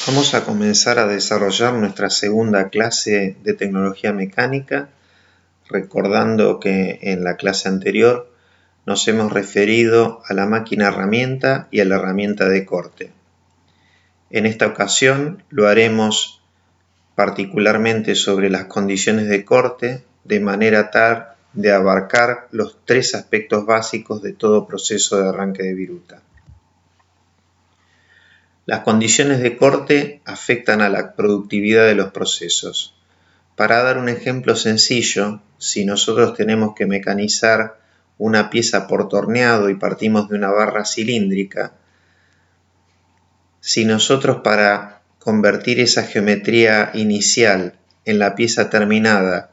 Vamos a comenzar a desarrollar nuestra segunda clase de tecnología mecánica, recordando que en la clase anterior nos hemos referido a la máquina herramienta y a la herramienta de corte. En esta ocasión lo haremos particularmente sobre las condiciones de corte, de manera tal de abarcar los tres aspectos básicos de todo proceso de arranque de viruta. Las condiciones de corte afectan a la productividad de los procesos. Para dar un ejemplo sencillo, si nosotros tenemos que mecanizar una pieza por torneado y partimos de una barra cilíndrica, si nosotros para convertir esa geometría inicial en la pieza terminada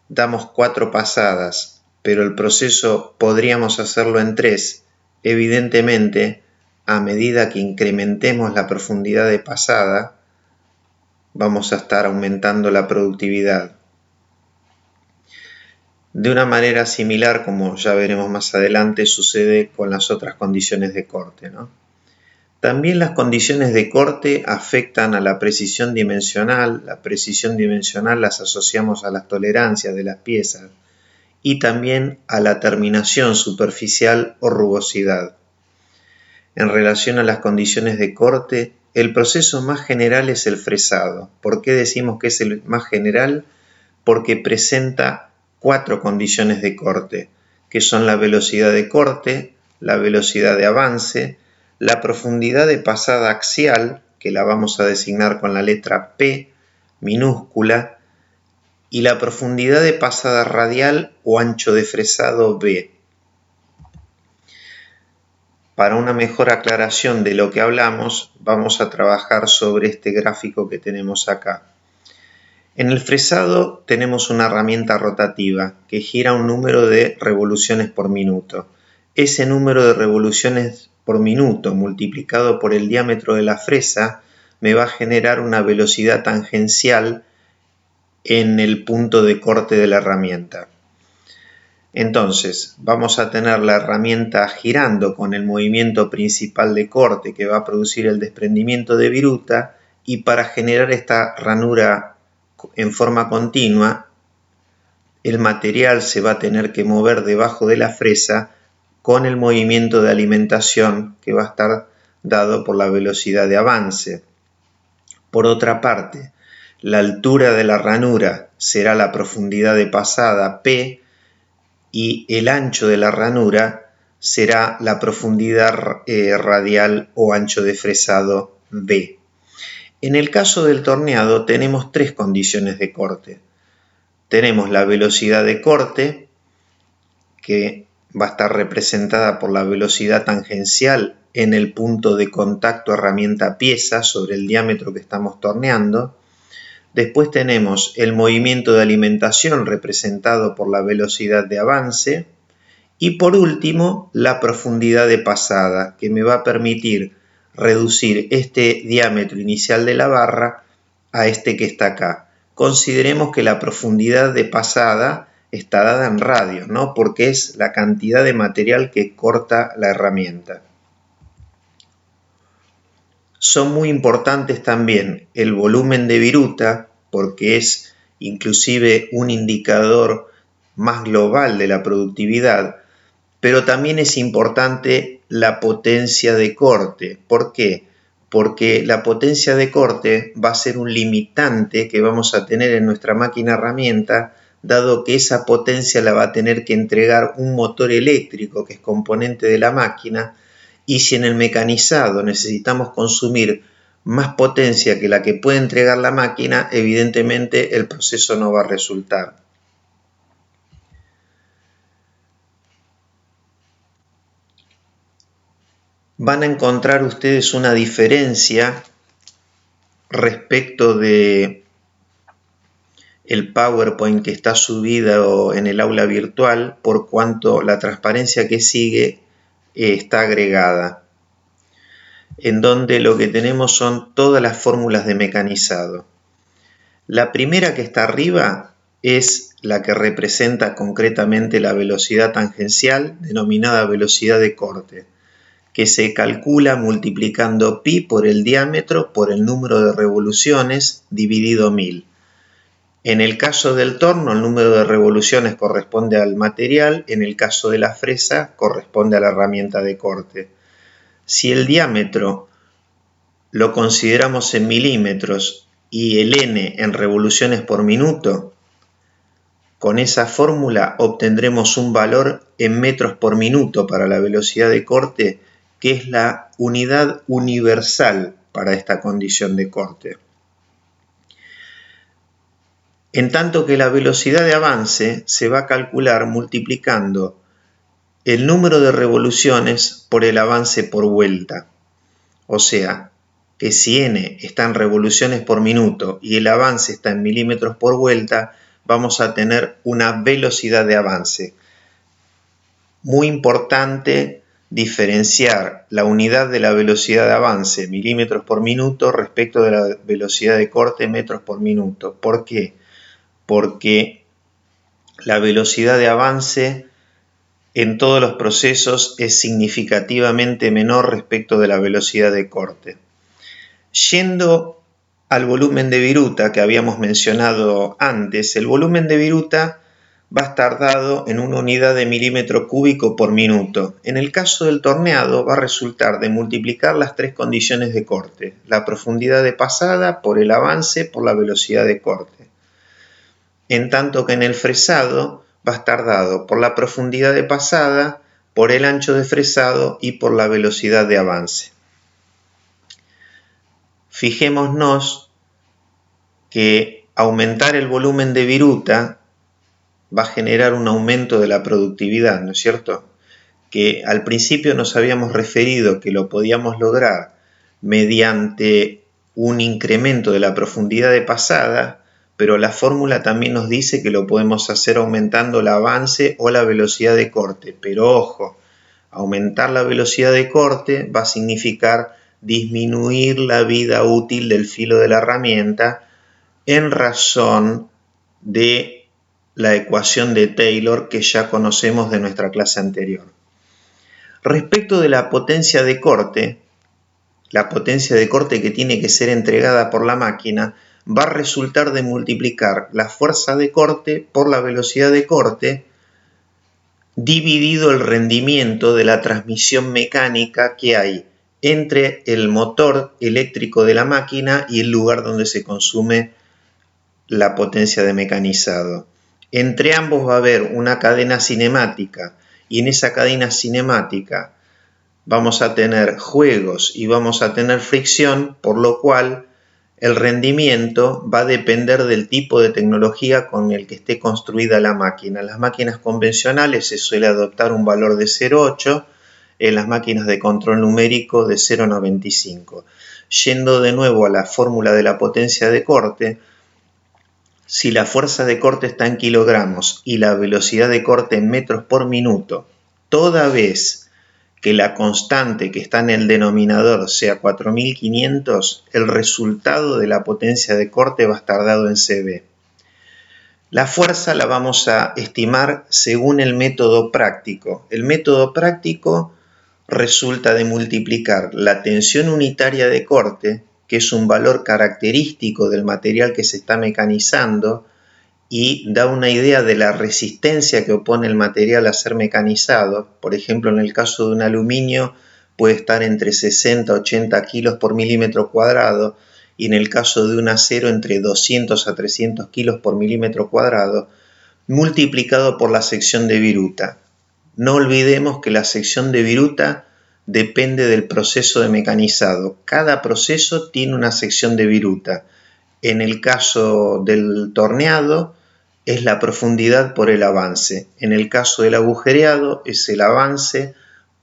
damos 4 pasadas, pero el proceso podríamos hacerlo en 3, evidentemente, a medida que incrementemos la profundidad de pasada, vamos a estar aumentando la productividad. De una manera similar, como ya veremos más adelante, sucede con las otras condiciones de corte, ¿no? También las condiciones de corte afectan a la precisión dimensional. La precisión dimensional las asociamos a las tolerancias de las piezas y también a la terminación superficial o rugosidad. En relación a las condiciones de corte, el proceso más general es el fresado. ¿Por qué decimos que es el más general? Porque presenta 4 condiciones de corte, que son la velocidad de corte, la velocidad de avance, la profundidad de pasada axial, que la vamos a designar con la letra P minúscula, y la profundidad de pasada radial o ancho de fresado B. Para una mejor aclaración de lo que hablamos, vamos a trabajar sobre este gráfico que tenemos acá. En el fresado tenemos una herramienta rotativa que gira un número de revoluciones por minuto. Ese número de revoluciones por minuto multiplicado por el diámetro de la fresa me va a generar una velocidad tangencial en el punto de corte de la herramienta. Entonces, vamos a tener la herramienta girando con el movimiento principal de corte que va a producir el desprendimiento de viruta, y para generar esta ranura en forma continua, el material se va a tener que mover debajo de la fresa con el movimiento de alimentación que va a estar dado por la velocidad de avance. Por otra parte, la altura de la ranura será la profundidad de pasada P, y el ancho de la ranura será la profundidad radial o ancho de fresado B. En el caso del torneado tenemos 3 condiciones de corte. Tenemos la velocidad de corte, que va a estar representada por la velocidad tangencial en el punto de contacto herramienta-pieza sobre el diámetro que estamos torneando. Después tenemos el movimiento de alimentación representado por la velocidad de avance. Y por último, la profundidad de pasada, que me va a permitir reducir este diámetro inicial de la barra a este que está acá. Consideremos que la profundidad de pasada está dada en radios, ¿no? Porque es la cantidad de material que corta la herramienta. Son muy importantes también el volumen de viruta, porque es inclusive un indicador más global de la productividad, pero también es importante la potencia de corte. ¿Por qué? Porque la potencia de corte va a ser un limitante que vamos a tener en nuestra máquina herramienta, dado que esa potencia la va a tener que entregar un motor eléctrico que es componente de la máquina. Y si en el mecanizado necesitamos consumir más potencia que la que puede entregar la máquina, evidentemente el proceso no va a resultar. Van a encontrar ustedes una diferencia respecto de el PowerPoint que está subido en el aula virtual, por cuanto la transparencia que sigue está agregada, en donde lo que tenemos son todas las fórmulas de mecanizado. La primera que está arriba es la que representa concretamente la velocidad tangencial, denominada velocidad de corte, que se calcula multiplicando pi por el diámetro por el número de revoluciones dividido 1000. En el caso del torno, el número de revoluciones corresponde al material, en el caso de la fresa corresponde a la herramienta de corte. Si el diámetro lo consideramos en milímetros y el n en revoluciones por minuto, con esa fórmula obtendremos un valor en metros por minuto para la velocidad de corte, que es la unidad universal para esta condición de corte. En tanto que la velocidad de avance se va a calcular multiplicando el número de revoluciones por el avance por vuelta. O sea, que si n está en revoluciones por minuto y el avance está en milímetros por vuelta, vamos a tener una velocidad de avance. Muy importante diferenciar la unidad de la velocidad de avance, milímetros por minuto, respecto de la velocidad de corte, metros por minuto. ¿Por qué? Porque la velocidad de avance en todos los procesos es significativamente menor respecto de la velocidad de corte. Yendo al volumen de viruta que habíamos mencionado antes, el volumen de viruta va a estar dado en una unidad de milímetro cúbico por minuto. En el caso del torneado va a resultar de multiplicar las tres condiciones de corte, la profundidad de pasada por el avance por la velocidad de corte. En tanto que en el fresado va a estar dado por la profundidad de pasada, por el ancho de fresado y por la velocidad de avance. Fijémonos que aumentar el volumen de viruta va a generar un aumento de la productividad, ¿no es cierto? Que al principio nos habíamos referido que lo podíamos lograr mediante un incremento de la profundidad de pasada, pero la fórmula también nos dice que lo podemos hacer aumentando el avance o la velocidad de corte. Pero ojo, aumentar la velocidad de corte va a significar disminuir la vida útil del filo de la herramienta en razón de la ecuación de Taylor que ya conocemos de nuestra clase anterior. Respecto de la potencia de corte que tiene que ser entregada por la máquina va a resultar de multiplicar la fuerza de corte por la velocidad de corte dividido el rendimiento de la transmisión mecánica que hay entre el motor eléctrico de la máquina y el lugar donde se consume la potencia de mecanizado. Entre ambos va a haber una cadena cinemática y en esa cadena cinemática vamos a tener juegos y vamos a tener fricción, por lo cual el rendimiento va a depender del tipo de tecnología con el que esté construida la máquina. En las máquinas convencionales se suele adoptar un valor de 0,8, en las máquinas de control numérico de 0,95. Yendo de nuevo a la fórmula de la potencia de corte, si la fuerza de corte está en kilogramos y la velocidad de corte en metros por minuto, toda vez que la constante que está en el denominador sea 4500, el resultado de la potencia de corte va a estar dado en CV. La fuerza la vamos a estimar según el método práctico. El método práctico resulta de multiplicar la tensión unitaria de corte, que es un valor característico del material que se está mecanizando, y da una idea de la resistencia que opone el material a ser mecanizado. Por ejemplo, en el caso de un aluminio puede estar entre 60 a 80 kilos por milímetro cuadrado y en el caso de un acero entre 200 a 300 kilos por milímetro cuadrado, multiplicado por la sección de viruta. No olvidemos que la sección de viruta depende del proceso de mecanizado. Cada proceso tiene una sección de viruta. En el caso del torneado es la profundidad por el avance. En el caso del agujereado es el avance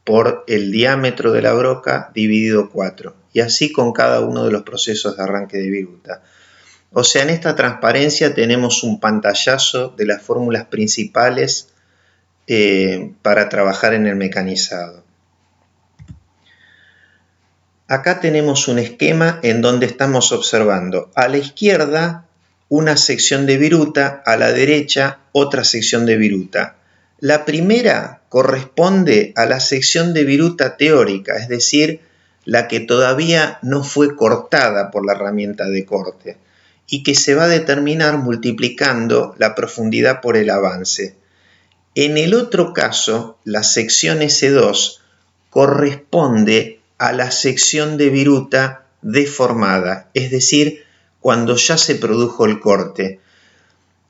por el diámetro de la broca dividido 4. Y así con cada uno de los procesos de arranque de viruta. O sea, en esta transparencia tenemos un pantallazo de las fórmulas principales para trabajar en el mecanizado. Acá tenemos un esquema en donde estamos observando a la izquierda una sección de viruta, a la derecha otra sección de viruta. La primera corresponde a la sección de viruta teórica, es decir, la que todavía no fue cortada por la herramienta de corte y que se va a determinar multiplicando la profundidad por el avance. En el otro caso, la sección S2 corresponde a la sección de viruta deformada, es decir, cuando ya se produjo el corte.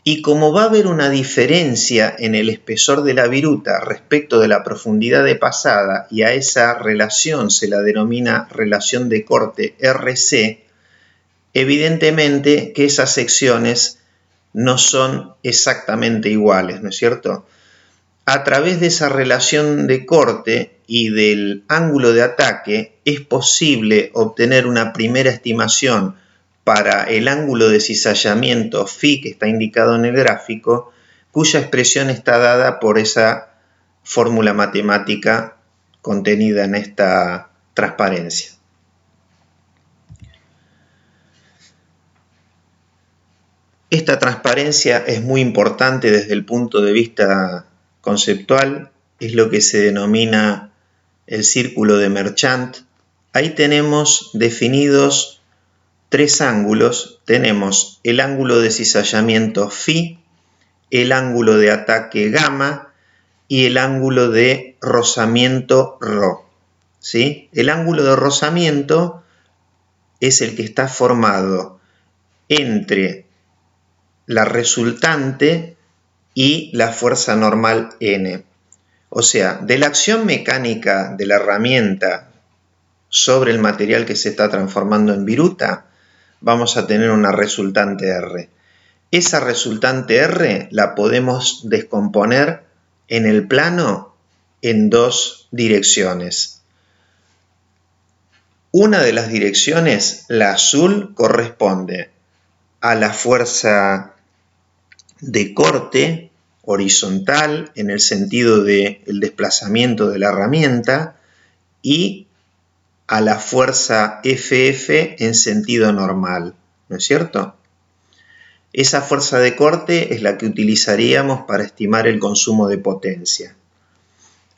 Y como va a haber una diferencia en el espesor de la viruta respecto de la profundidad de pasada, y a esa relación se la denomina relación de corte RC, evidentemente que esas secciones no son exactamente iguales, ¿no es cierto? A través de esa relación de corte y del ángulo de ataque es posible obtener una primera estimación para el ángulo de cizallamiento φ que está indicado en el gráfico, cuya expresión está dada por esa fórmula matemática contenida en esta transparencia. Esta transparencia es muy importante desde el punto de vista conceptual, es lo que se denomina el círculo de Merchant. Ahí tenemos definidos tres ángulos. Tenemos el ángulo de cizallamiento φ, el ángulo de ataque gamma y el ángulo de rozamiento ρ. ¿Sí? El ángulo de rozamiento es el que está formado entre la resultante y la fuerza normal N. O sea, de la acción mecánica de la herramienta sobre el material que se está transformando en viruta, vamos a tener una resultante R. Esa resultante R la podemos descomponer en el plano en dos direcciones. Una de las direcciones, la azul, corresponde a la fuerza de corte horizontal en el sentido del desplazamiento de la herramienta y a la fuerza FF en sentido normal, ¿no es cierto? Esa fuerza de corte es la que utilizaríamos para estimar el consumo de potencia.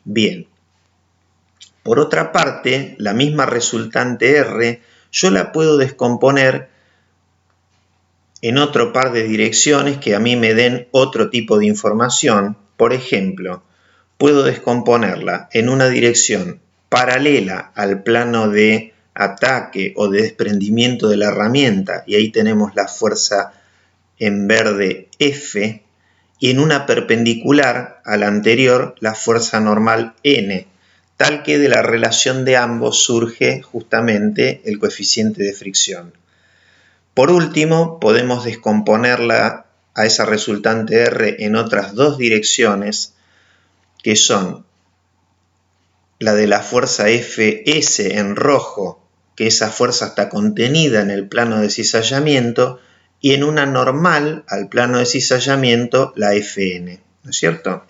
Bien, por otra parte, la misma resultante R yo la puedo descomponer en otro par de direcciones que a mí me den otro tipo de información. Por ejemplo, puedo descomponerla en una dirección paralela al plano de ataque o de desprendimiento de la herramienta, y ahí tenemos la fuerza en verde F, y en una perpendicular a la anterior la fuerza normal N, tal que de la relación de ambos surge justamente el coeficiente de fricción. Por último, podemos descomponerla a esa resultante R en otras dos direcciones, que son la de la fuerza Fs en rojo, que esa fuerza está contenida en el plano de cizallamiento, y en una normal al plano de cizallamiento, la Fn, ¿no es cierto?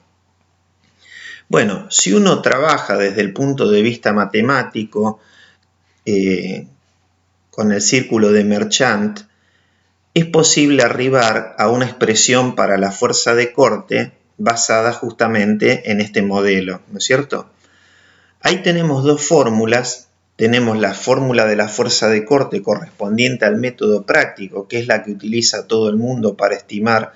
Bueno, si uno trabaja desde el punto de vista matemático, con el círculo de Merchant, es posible arribar a una expresión para la fuerza de corte basada justamente en este modelo, ¿no es cierto? Ahí tenemos dos fórmulas. Tenemos la fórmula de la fuerza de corte correspondiente al método práctico, que es la que utiliza todo el mundo para estimar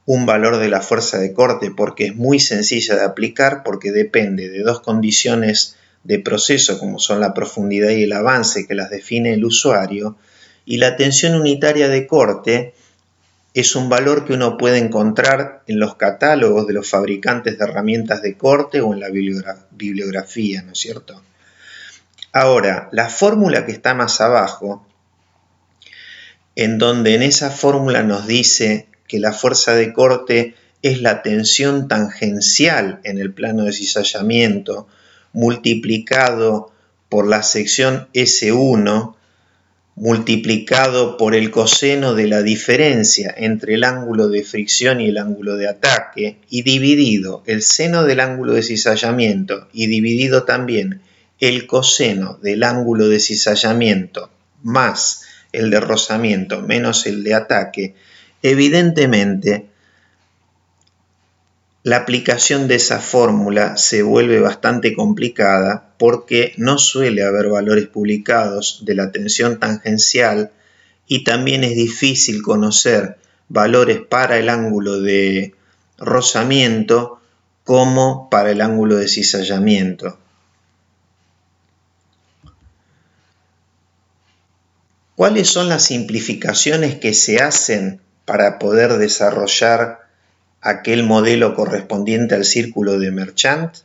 un valor de la fuerza de corte, porque es muy sencilla de aplicar, porque depende de dos condiciones de proceso, como son la profundidad y el avance, que las define el usuario, y la tensión unitaria de corte es un valor que uno puede encontrar en los catálogos de los fabricantes de herramientas de corte o en la bibliografía, ¿no es cierto? Ahora, la fórmula que está más abajo, en donde en esa fórmula nos dice que la fuerza de corte es la tensión tangencial en el plano de cizallamiento multiplicado por la sección S1 multiplicado por el coseno de la diferencia entre el ángulo de fricción y el ángulo de ataque y dividido el seno del ángulo de cizallamiento y dividido también el coseno del ángulo de cizallamiento más el de rozamiento menos el de ataque, evidentemente la aplicación de esa fórmula se vuelve bastante complicada porque no suele haber valores publicados de la tensión tangencial y también es difícil conocer valores para el ángulo de rozamiento como para el ángulo de cizallamiento. ¿Cuáles son las simplificaciones que se hacen para poder desarrollar aquel modelo correspondiente al círculo de Merchant?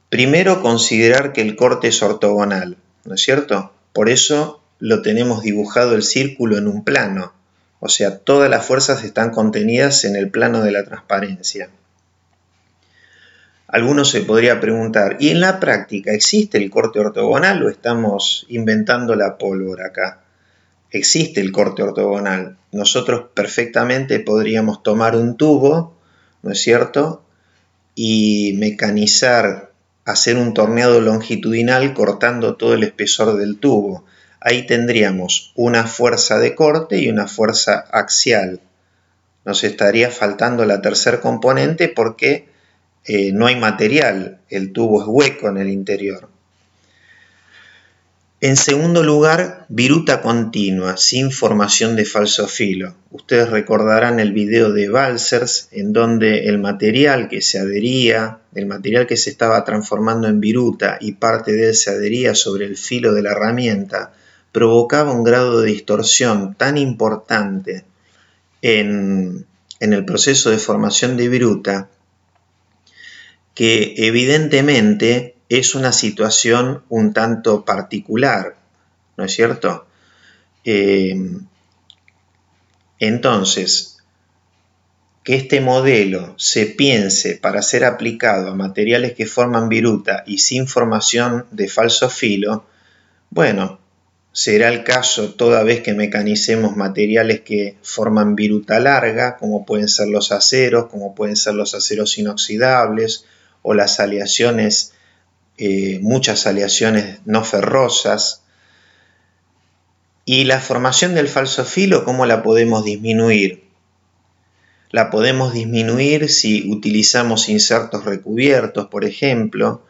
Primero, considerar que el corte es ortogonal, ¿no es cierto? Por eso lo tenemos dibujado el círculo en un plano, o sea, todas las fuerzas están contenidas en el plano de la transparencia. Alguno se podría preguntar, ¿y en la práctica existe el corte ortogonal o estamos inventando la pólvora acá? Existe el corte ortogonal. Nosotros perfectamente podríamos tomar un tubo, ¿no es cierto?, y mecanizar, hacer un torneado longitudinal cortando todo el espesor del tubo. Ahí tendríamos una fuerza de corte y una fuerza axial. Nos estaría faltando la tercer componente porque no hay material, el tubo es hueco en el interior. En segundo lugar, viruta continua, sin formación de falso filo. Ustedes recordarán el video de Balcers, en donde el material que se adhería, el material que se estaba transformando en viruta y parte de él se adhería sobre el filo de la herramienta, provocaba un grado de distorsión tan importante en el proceso de formación de viruta que evidentemente es una situación un tanto particular, ¿no es cierto? Entonces, que este modelo se piense para ser aplicado a materiales que forman viruta y sin formación de falso filo, bueno, será el caso toda vez que mecanicemos materiales que forman viruta larga, como pueden ser los aceros, como pueden ser los aceros inoxidables, o las aleaciones, muchas aleaciones no ferrosas. Y la formación del falso filo, ¿cómo la podemos disminuir? La podemos disminuir si utilizamos insertos recubiertos, por ejemplo,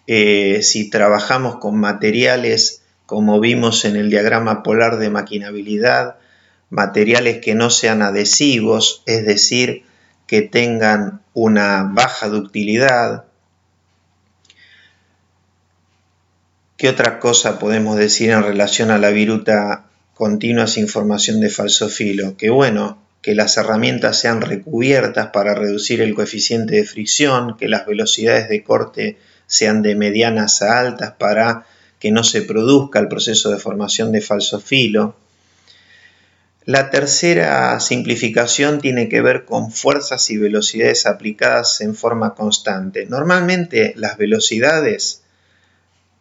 si trabajamos con materiales, como vimos en el diagrama polar de maquinabilidad, materiales que no sean adhesivos, es decir, que tengan una baja ductilidad. ¿Qué otra cosa podemos decir en relación a la viruta continua sin formación de falso filo? Que bueno, que las herramientas sean recubiertas para reducir el coeficiente de fricción, que las velocidades de corte sean de medianas a altas para que no se produzca el proceso de formación de falso filo. La tercera simplificación tiene que ver con fuerzas y velocidades aplicadas en forma constante. Normalmente las velocidades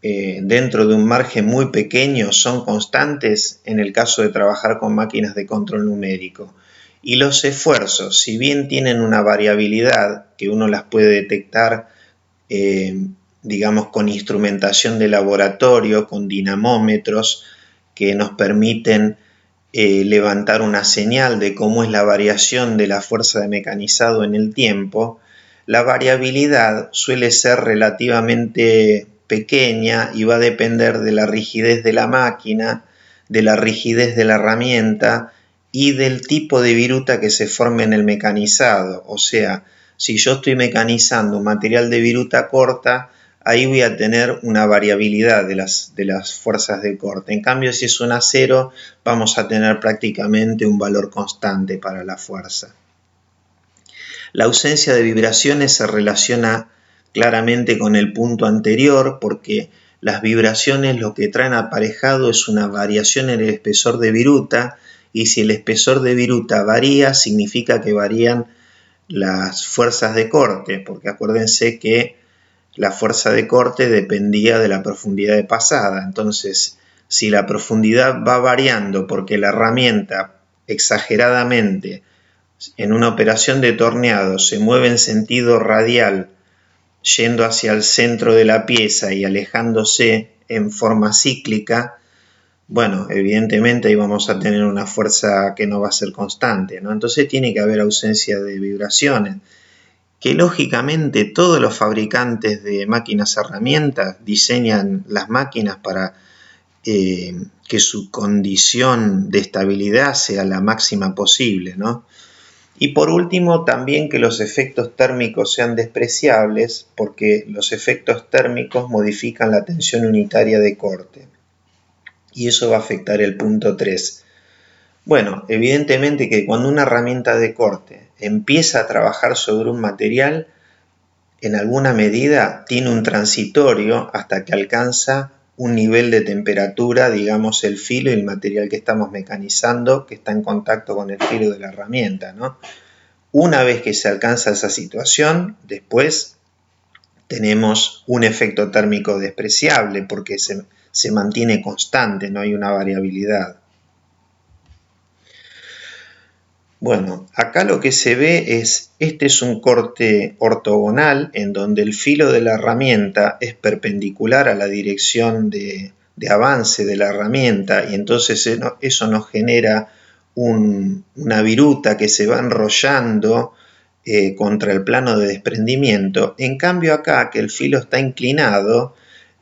dentro de un margen muy pequeño son constantes en el caso de trabajar con máquinas de control numérico. Y los esfuerzos, si bien tienen una variabilidad que uno las puede detectar, digamos, con instrumentación de laboratorio, con dinamómetros que nos permiten levantar una señal de cómo es la variación de la fuerza de mecanizado en el tiempo, la variabilidad suele ser relativamente pequeña y va a depender de la rigidez de la máquina, de la rigidez de la herramienta y del tipo de viruta que se forme en el mecanizado. O sea, si yo estoy mecanizando un material de viruta corta, ahí voy a tener una variabilidad de las fuerzas de corte. En cambio, si es un acero, vamos a tener prácticamente un valor constante para la fuerza. La ausencia de vibraciones se relaciona claramente con el punto anterior porque las vibraciones lo que traen aparejado es una variación en el espesor de viruta y si el espesor de viruta varía significa que varían las fuerzas de corte, porque acuérdense que la fuerza de corte dependía de la profundidad de pasada. Entonces, si la profundidad va variando porque la herramienta exageradamente en una operación de torneado se mueve en sentido radial, yendo hacia el centro de la pieza y alejándose en forma cíclica, bueno, evidentemente ahí vamos a tener una fuerza que no va a ser constante, ¿no? Entonces tiene que haber ausencia de vibraciones. que lógicamente todos los fabricantes de máquinas herramientas diseñan las máquinas para que su condición de estabilidad sea la máxima posible, ¿no? Y por último, también que los efectos térmicos sean despreciables, porque los efectos térmicos modifican la tensión unitaria de corte. Y eso va a afectar el punto 3. Bueno, evidentemente que cuando una herramienta de corte empieza a trabajar sobre un material, en alguna medida tiene un transitorio hasta que alcanza un nivel de temperatura, digamos el filo y el material que estamos mecanizando, que está en contacto con el filo de la herramienta, ¿no? Una vez que se alcanza esa situación, después tenemos un efecto térmico despreciable porque se mantiene constante, no hay una variabilidad. Bueno, acá lo que se ve es, este es un corte ortogonal en donde el filo de la herramienta es perpendicular a la dirección de avance de la herramienta y entonces eso nos genera una viruta que se va enrollando contra el plano de desprendimiento. En cambio acá, que el filo está inclinado,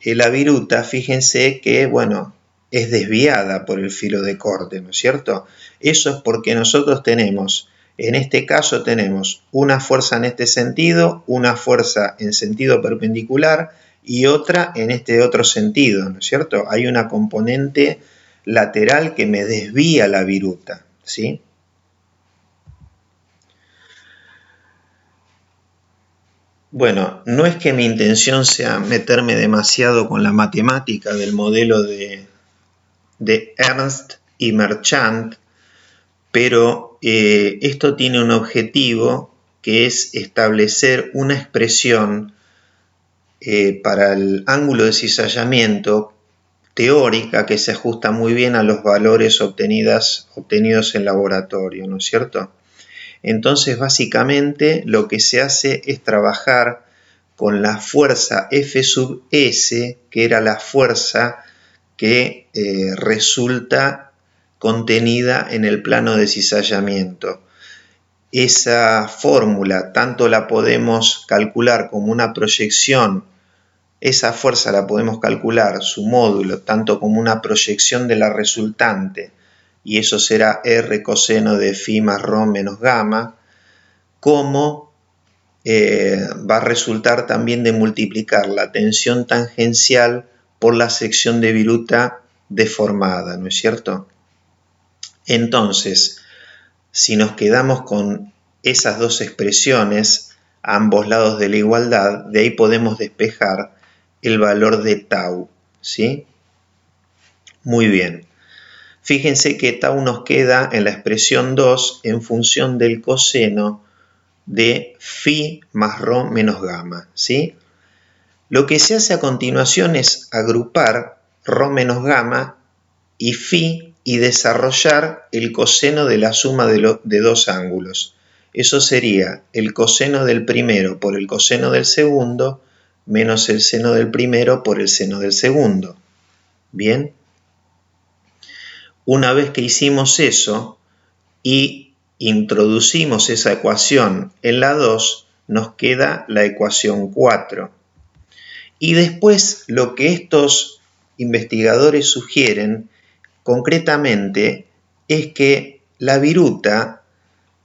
la viruta, fíjense que, bueno, es desviada por el filo de corte, ¿no es cierto? Eso es porque nosotros tenemos, en este caso tenemos una fuerza en este sentido, una fuerza en sentido perpendicular y otra en este otro sentido, ¿no es cierto? Hay una componente lateral que me desvía la viruta, ¿sí? Bueno, no es que mi intención sea meterme demasiado con la matemática del modelo de Ernst y Merchant, pero esto tiene un objetivo que es establecer una expresión para el ángulo de cizallamiento teórica que se ajusta muy bien a los valores obtenidos en laboratorio, ¿no es cierto? Entonces, básicamente, lo que se hace es trabajar con la fuerza F sub S, que era la fuerza que resulta contenida en el plano de cizallamiento. Esa fórmula tanto la podemos calcular como una proyección, esa fuerza la podemos calcular, su módulo, tanto como una proyección de la resultante, y eso será R coseno de phi más rho menos gamma, como va a resultar también de multiplicar la tensión tangencial por la sección de viruta deformada, ¿no es cierto? Entonces, si nos quedamos con esas dos expresiones a ambos lados de la igualdad, de ahí podemos despejar el valor de tau, ¿sí? Muy bien. Fíjense que tau nos queda en la expresión 2 en función del coseno de phi más rho menos gamma, ¿sí? Lo que se hace a continuación es agrupar rho menos gamma y phi y desarrollar el coseno de la suma de dos ángulos. Eso sería el coseno del primero por el coseno del segundo menos el seno del primero por el seno del segundo. Bien. Una vez que hicimos eso y introducimos esa ecuación en la 2, nos queda la ecuación 4. Y después lo que estos investigadores sugieren concretamente es que la viruta,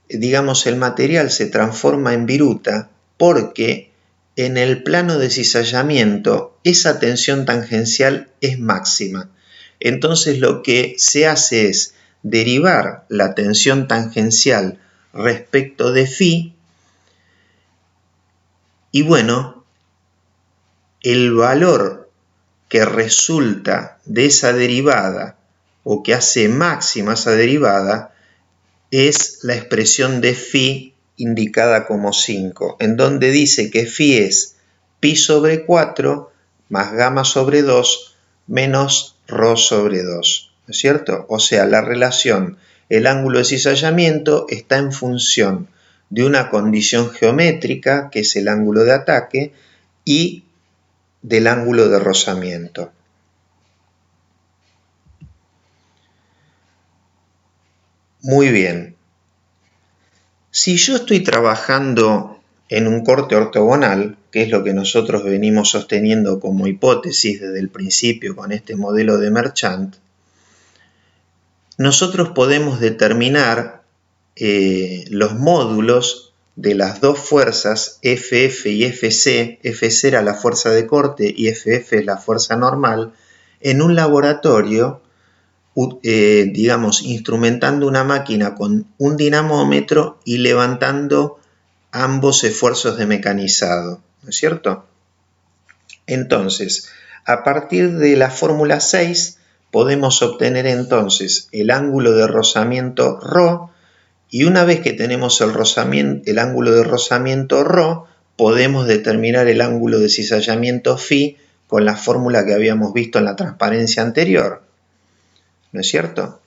digamos el material se transforma en viruta porque en el plano de cizallamiento esa tensión tangencial es máxima. Entonces lo que se hace es derivar la tensión tangencial respecto de phi y bueno, el valor que resulta de esa derivada o que hace máxima esa derivada es la expresión de phi indicada como 5, en donde dice que phi es pi sobre 4 más gamma sobre 2 menos rho sobre 2, ¿no es cierto? O sea, la relación, el ángulo de cizallamiento está en función de una condición geométrica, que es el ángulo de ataque, y del ángulo de rozamiento. Muy bien. Si yo estoy trabajando en un corte ortogonal, que es lo que nosotros venimos sosteniendo como hipótesis desde el principio con este modelo de Merchant, nosotros podemos determinar los módulos de las dos fuerzas FF y FC, FC era la fuerza de corte y FF es la fuerza normal, en un laboratorio, digamos, instrumentando una máquina con un dinamómetro y levantando ambos esfuerzos de mecanizado, ¿no es cierto? Entonces, a partir de la fórmula 6, podemos obtener entonces el ángulo de rozamiento ρ, y una vez que tenemos el ángulo de rozamiento ρ, podemos determinar el ángulo de cizallamiento φ con la fórmula que habíamos visto en la transparencia anterior, ¿no es cierto?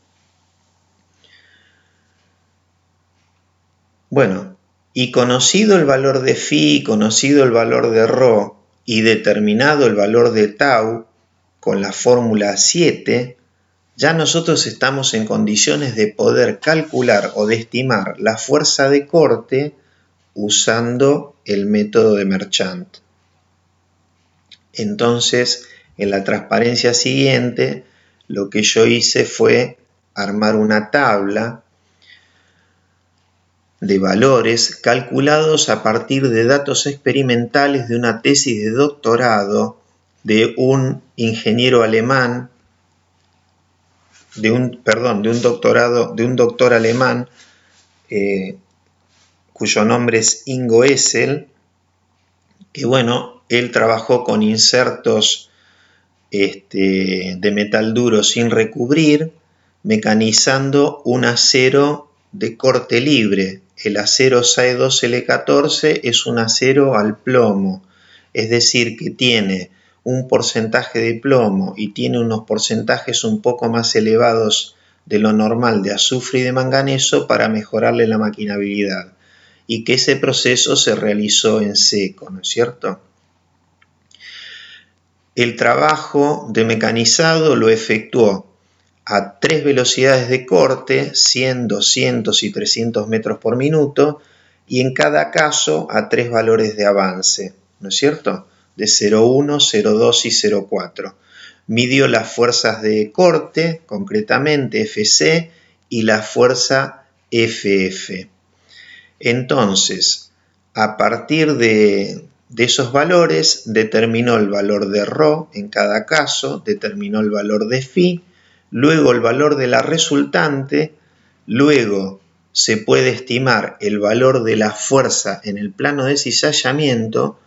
Bueno, y conocido el valor de φ, conocido el valor de ρ y determinado el valor de tau con la fórmula 7, ya nosotros estamos en condiciones de poder calcular o de estimar la fuerza de corte usando el método de Merchant. Entonces, en la transparencia siguiente, lo que yo hice fue armar una tabla de valores calculados a partir de datos experimentales de una tesis de doctorado de un ingeniero alemán, de un doctor alemán cuyo nombre es Ingo Essel, que bueno, él trabajó con insertos de metal duro sin recubrir, mecanizando un acero de corte libre. El acero SAE2L14 es un acero al plomo, es decir, que tiene un porcentaje de plomo y tiene unos porcentajes un poco más elevados de lo normal de azufre y de manganeso para mejorarle la maquinabilidad, y que ese proceso se realizó en seco, ¿no es cierto? El trabajo de mecanizado lo efectuó a 3 velocidades de corte, 100, 200 y 300 metros por minuto, y en cada caso a 3 valores de avance, ¿no es cierto? De 0,1, 0,2 y 0,4. Midió las fuerzas de corte, concretamente FC, y la fuerza FF. Entonces, a partir de esos valores, determinó el valor de ρ en cada caso, determinó el valor de φ, luego el valor de la resultante, luego se puede estimar el valor de la fuerza en el plano de cizallamiento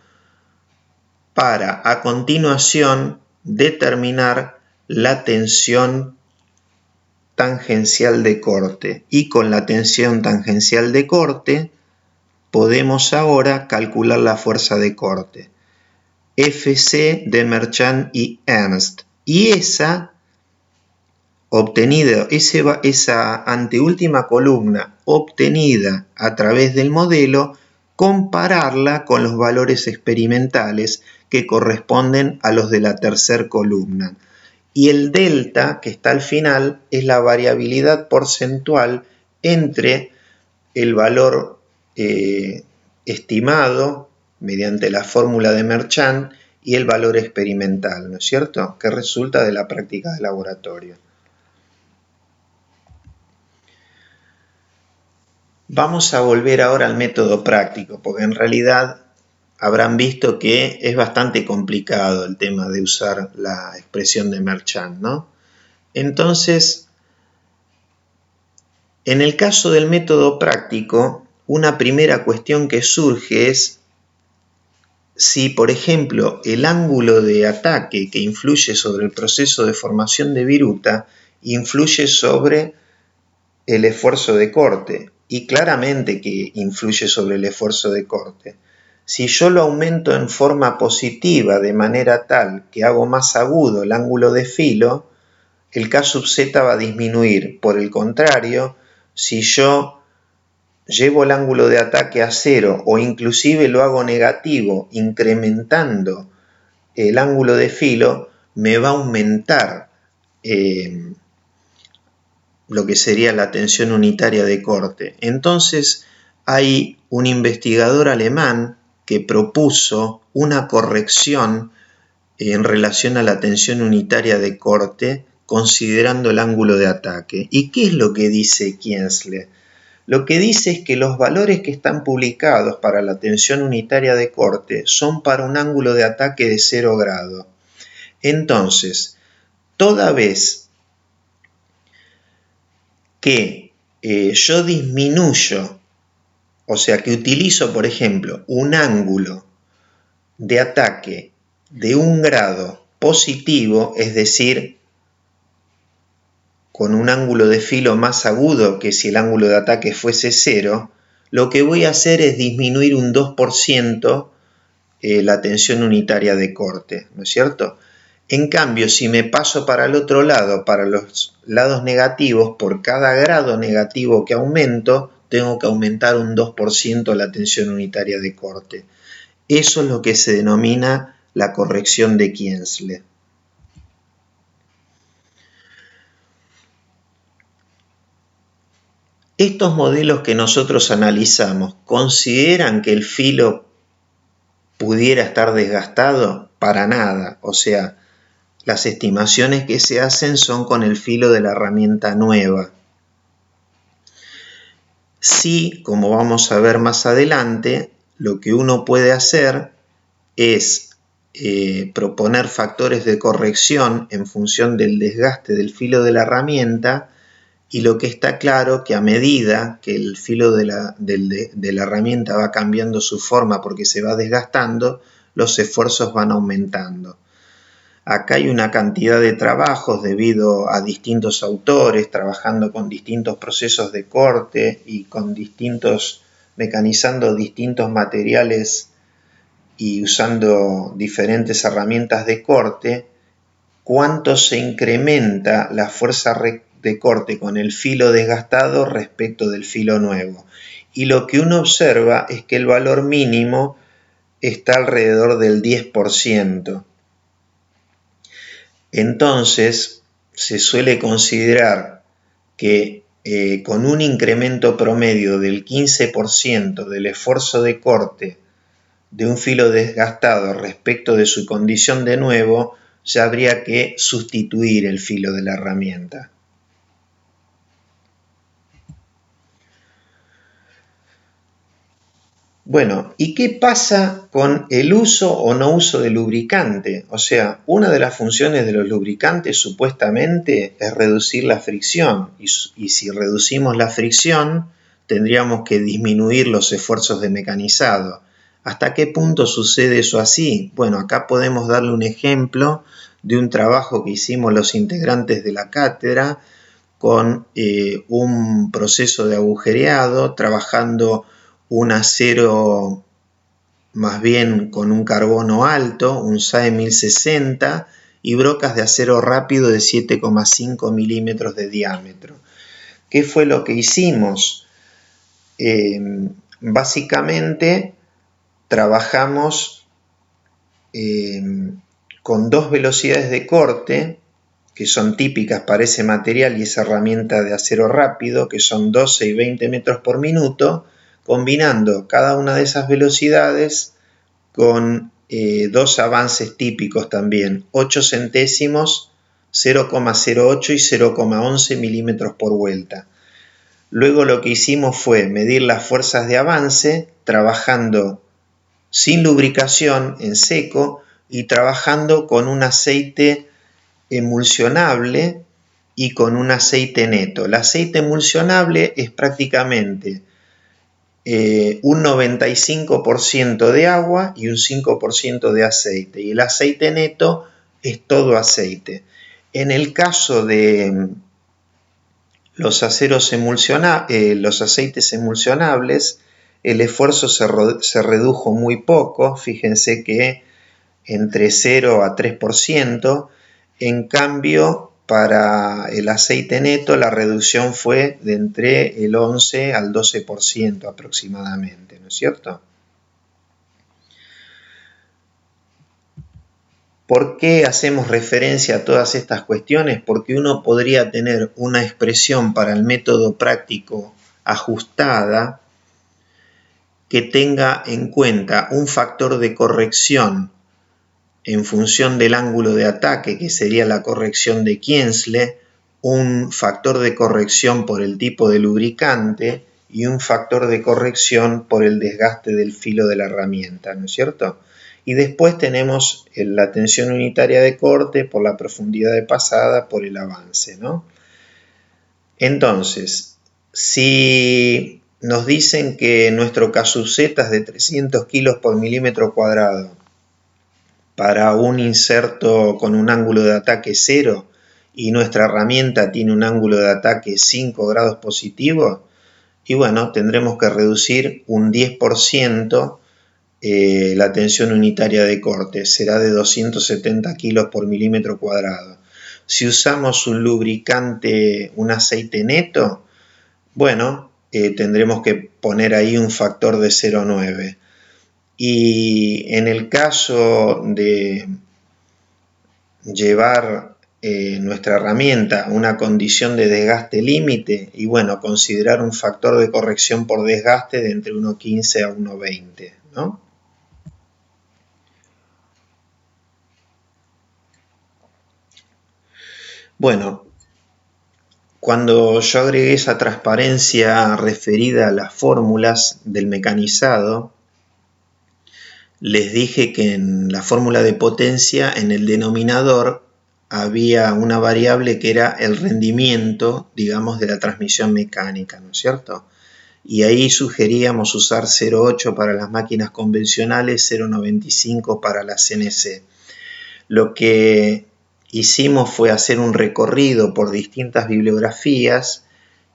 para, a continuación, determinar la tensión tangencial de corte. Y con la tensión tangencial de corte podemos ahora calcular la fuerza de corte, FC de Merchant y Ernst. Y esa anteúltima columna obtenida a través del modelo, compararla con los valores experimentales que corresponden a los de la tercera columna. Y el delta, que está al final, es la variabilidad porcentual entre el valor estimado mediante la fórmula de Merchant y el valor experimental, ¿no es cierto?, que resulta de la práctica de laboratorio. Vamos a volver ahora al método práctico, porque en realidad habrán visto que es bastante complicado el tema de usar la expresión de Merchant, ¿no? Entonces, en el caso del método práctico, una primera cuestión que surge es si, por ejemplo, el ángulo de ataque que influye sobre el proceso de formación de viruta influye sobre el esfuerzo de corte, y claramente que influye sobre el esfuerzo de corte. Si yo lo aumento en forma positiva de manera tal que hago más agudo el ángulo de filo, el K sub z va a disminuir. Por el contrario, si yo llevo el ángulo de ataque a 0 o inclusive lo hago negativo incrementando el ángulo de filo, me va a aumentar lo que sería la tensión unitaria de corte. Entonces, hay un investigador alemán que propuso una corrección en relación a la tensión unitaria de corte considerando el ángulo de ataque. ¿Y qué es lo que dice Kienzle? Lo que dice es que los valores que están publicados para la tensión unitaria de corte son para un ángulo de ataque de 0 grado. Entonces, toda vez que yo disminuyo, o sea que utilizo, por ejemplo, un ángulo de ataque de 1 grado positivo, es decir, con un ángulo de filo más agudo que si el ángulo de ataque fuese 0, lo que voy a hacer es disminuir un 2% la tensión unitaria de corte, ¿no es cierto? En cambio, si me paso para el otro lado, para los lados negativos, por cada grado negativo que aumento, tengo que aumentar un 2% la tensión unitaria de corte. Eso es lo que se denomina la corrección de Kienzle. Estos modelos que nosotros analizamos, ¿consideran que el filo pudiera estar desgastado? Para nada. O sea, las estimaciones que se hacen son con el filo de la herramienta nueva. Sí, como vamos a ver más adelante, lo que uno puede hacer es proponer factores de corrección en función del desgaste del filo de la herramienta, y lo que está claro que a medida que el filo de la herramienta va cambiando su forma porque se va desgastando, los esfuerzos van aumentando. Acá hay una cantidad de trabajos debido a distintos autores trabajando con distintos procesos de corte y con mecanizando distintos materiales y usando diferentes herramientas de corte, cuánto se incrementa la fuerza de corte con el filo desgastado respecto del filo nuevo. Y lo que uno observa es que el valor mínimo está alrededor del 10%. Entonces, se suele considerar que con un incremento promedio del 15% del esfuerzo de corte de un filo desgastado respecto de su condición de nuevo, ya habría que sustituir el filo de la herramienta. Bueno, ¿y qué pasa con el uso o no uso de lubricante? O sea, una de las funciones de los lubricantes supuestamente es reducir la fricción, y si reducimos la fricción, tendríamos que disminuir los esfuerzos de mecanizado. ¿Hasta qué punto sucede eso así? Bueno, acá podemos darle un ejemplo de un trabajo que hicimos los integrantes de la cátedra con un proceso de agujereado, trabajando un acero más bien con un carbono alto, un SAE 1060, y brocas de acero rápido de 7,5 milímetros de diámetro. ¿Qué fue lo que hicimos? Básicamente trabajamos con dos velocidades de corte que son típicas para ese material y esa herramienta de acero rápido, que son 12 y 20 metros por minuto, combinando cada una de esas velocidades con dos avances típicos también, 8 centésimos, 0,08 y 0,11 milímetros por vuelta. Luego lo que hicimos fue medir las fuerzas de avance trabajando sin lubricación en seco y trabajando con un aceite emulsionable y con un aceite neto. El aceite emulsionable es prácticamente un 95% de agua y un 5% de aceite, y el aceite neto es todo aceite. En el caso de los aceites emulsionables, el esfuerzo se redujo muy poco, fíjense que entre 0 a 3%, en cambio para el aceite neto la reducción fue de entre el 11 al 12% aproximadamente, ¿no es cierto? ¿Por qué hacemos referencia a todas estas cuestiones? Porque uno podría tener una expresión para el método práctico ajustada que tenga en cuenta un factor de corrección en función del ángulo de ataque, que sería la corrección de Kienzle, un factor de corrección por el tipo de lubricante y un factor de corrección por el desgaste del filo de la herramienta, ¿no es cierto? Y después tenemos la tensión unitaria de corte por la profundidad de pasada, por el avance, ¿no? Entonces, si nos dicen que nuestro K-Z es de 300 kilos por milímetro cuadrado para un inserto con un ángulo de ataque 0 y nuestra herramienta tiene un ángulo de ataque 5 grados positivos, y bueno, tendremos que reducir un 10% la tensión unitaria de corte, será de 270 kilos por milímetro cuadrado. Si usamos un lubricante, un aceite neto, bueno, tendremos que poner ahí un factor de 0,9. Y en el caso de llevar nuestra herramienta a una condición de desgaste límite, y bueno, considerar un factor de corrección por desgaste de entre 1,15 a 1,20, ¿no? Bueno, cuando yo agregué esa transparencia referida a las fórmulas del mecanizado, les dije que en la fórmula de potencia, en el denominador, había una variable que era el rendimiento, digamos, de la transmisión mecánica, ¿no es cierto? Y ahí sugeríamos usar 0,8 para las máquinas convencionales, 0,95 para la CNC. Lo que hicimos fue hacer un recorrido por distintas bibliografías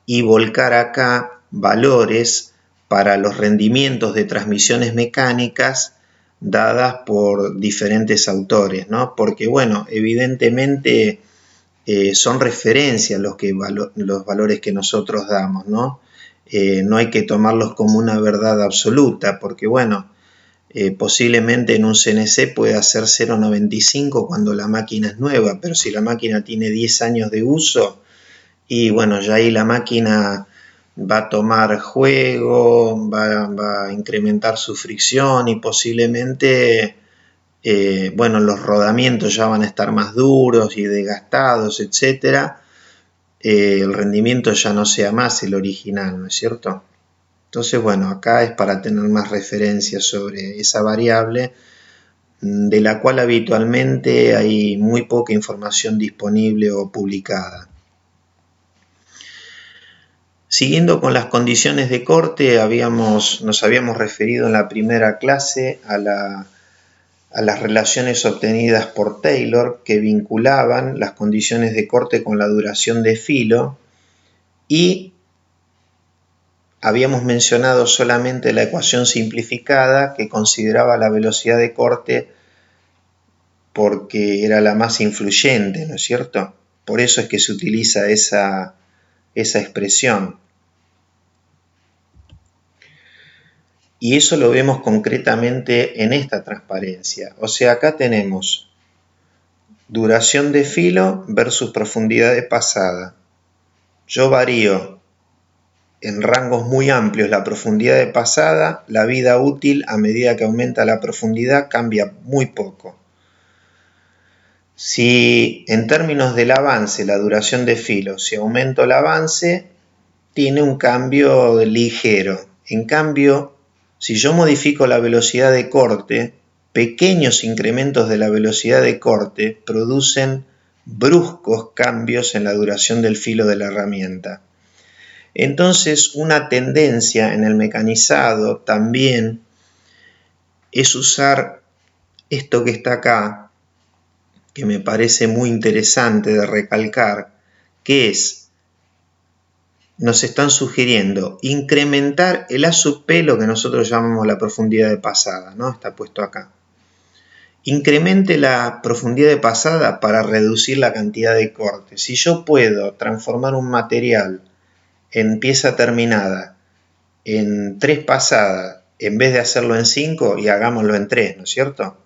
y volcar acá valores para los rendimientos de transmisiones mecánicas dadas por diferentes autores, ¿no? Porque, bueno, evidentemente son referencias los valores que nosotros damos, ¿no? No hay que tomarlos como una verdad absoluta, porque, bueno, posiblemente en un CNC pueda ser 0,95 cuando la máquina es nueva, pero si la máquina tiene 10 años de uso, y bueno, ya ahí la máquina va a tomar juego, va a incrementar su fricción y posiblemente, bueno, los rodamientos ya van a estar más duros y desgastados, etc. El rendimiento ya no sea más el original, ¿no es cierto? Entonces, bueno, acá es para tener más referencias sobre esa variable, de la cual habitualmente hay muy poca información disponible o publicada. Siguiendo con las condiciones de corte, nos habíamos referido en la primera clase a las relaciones obtenidas por Taylor, que vinculaban las condiciones de corte con la duración de filo, y habíamos mencionado solamente la ecuación simplificada que consideraba la velocidad de corte porque era la más influyente, ¿no es cierto? Por eso es que se utiliza esa expresión. Y eso lo vemos concretamente en esta transparencia. O sea, acá tenemos duración de filo versus profundidad de pasada. Yo varío en rangos muy amplios la profundidad de pasada, la vida útil a medida que aumenta la profundidad cambia muy poco. Si en términos del avance, la duración de filo, si aumento el avance, tiene un cambio ligero. En cambio, si yo modifico la velocidad de corte, pequeños incrementos de la velocidad de corte producen bruscos cambios en la duración del filo de la herramienta. Entonces, una tendencia en el mecanizado también es usar esto que está acá, que me parece muy interesante de recalcar, que es, nos están sugiriendo incrementar el ASUP, lo que nosotros llamamos la profundidad de pasada, ¿no? Está puesto acá. Incremente la profundidad de pasada para reducir la cantidad de corte. Si yo puedo transformar un material en pieza terminada en 3 pasadas, en vez de hacerlo en 5, y hagámoslo en 3, ¿no es cierto?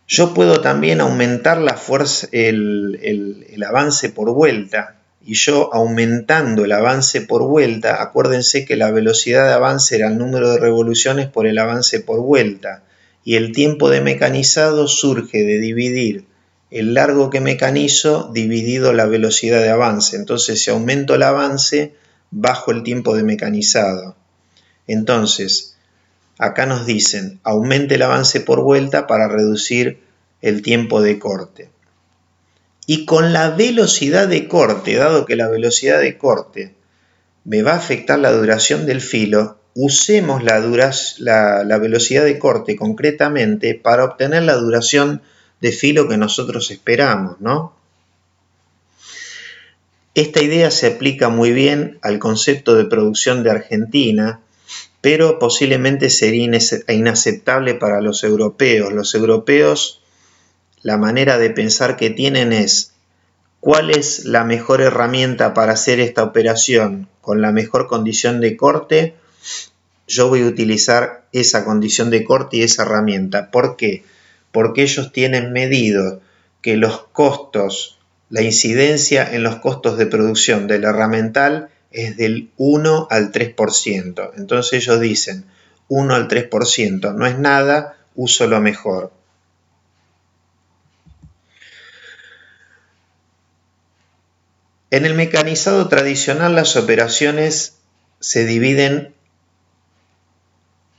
Yo puedo también aumentar la fuerza, el avance por vuelta, y yo aumentando el avance por vuelta, acuérdense que la velocidad de avance era el número de revoluciones por el avance por vuelta, y el tiempo de mecanizado surge de dividir el largo que mecanizo dividido la velocidad de avance. Entonces, si aumento el avance, bajo el tiempo de mecanizado. Entonces, acá nos dicen, aumente el avance por vuelta para reducir el tiempo de corte. Y con la velocidad de corte, dado que la velocidad de corte me va a afectar la duración del filo, usemos la velocidad de corte concretamente para obtener la duración de filo que nosotros esperamos, ¿no? Esta idea se aplica muy bien al concepto de producción de Argentina, pero posiblemente sería inaceptable para los europeos. Los europeos, la manera de pensar que tienen es, ¿cuál es la mejor herramienta para hacer esta operación con la mejor condición de corte? Yo voy a utilizar esa condición de corte y esa herramienta. ¿Por qué? Porque ellos tienen medido que los costos, la incidencia en los costos de producción del herramental es del 1 al 3%. Entonces ellos dicen, 1 al 3% no es nada, uso lo mejor. En el mecanizado tradicional las operaciones se dividen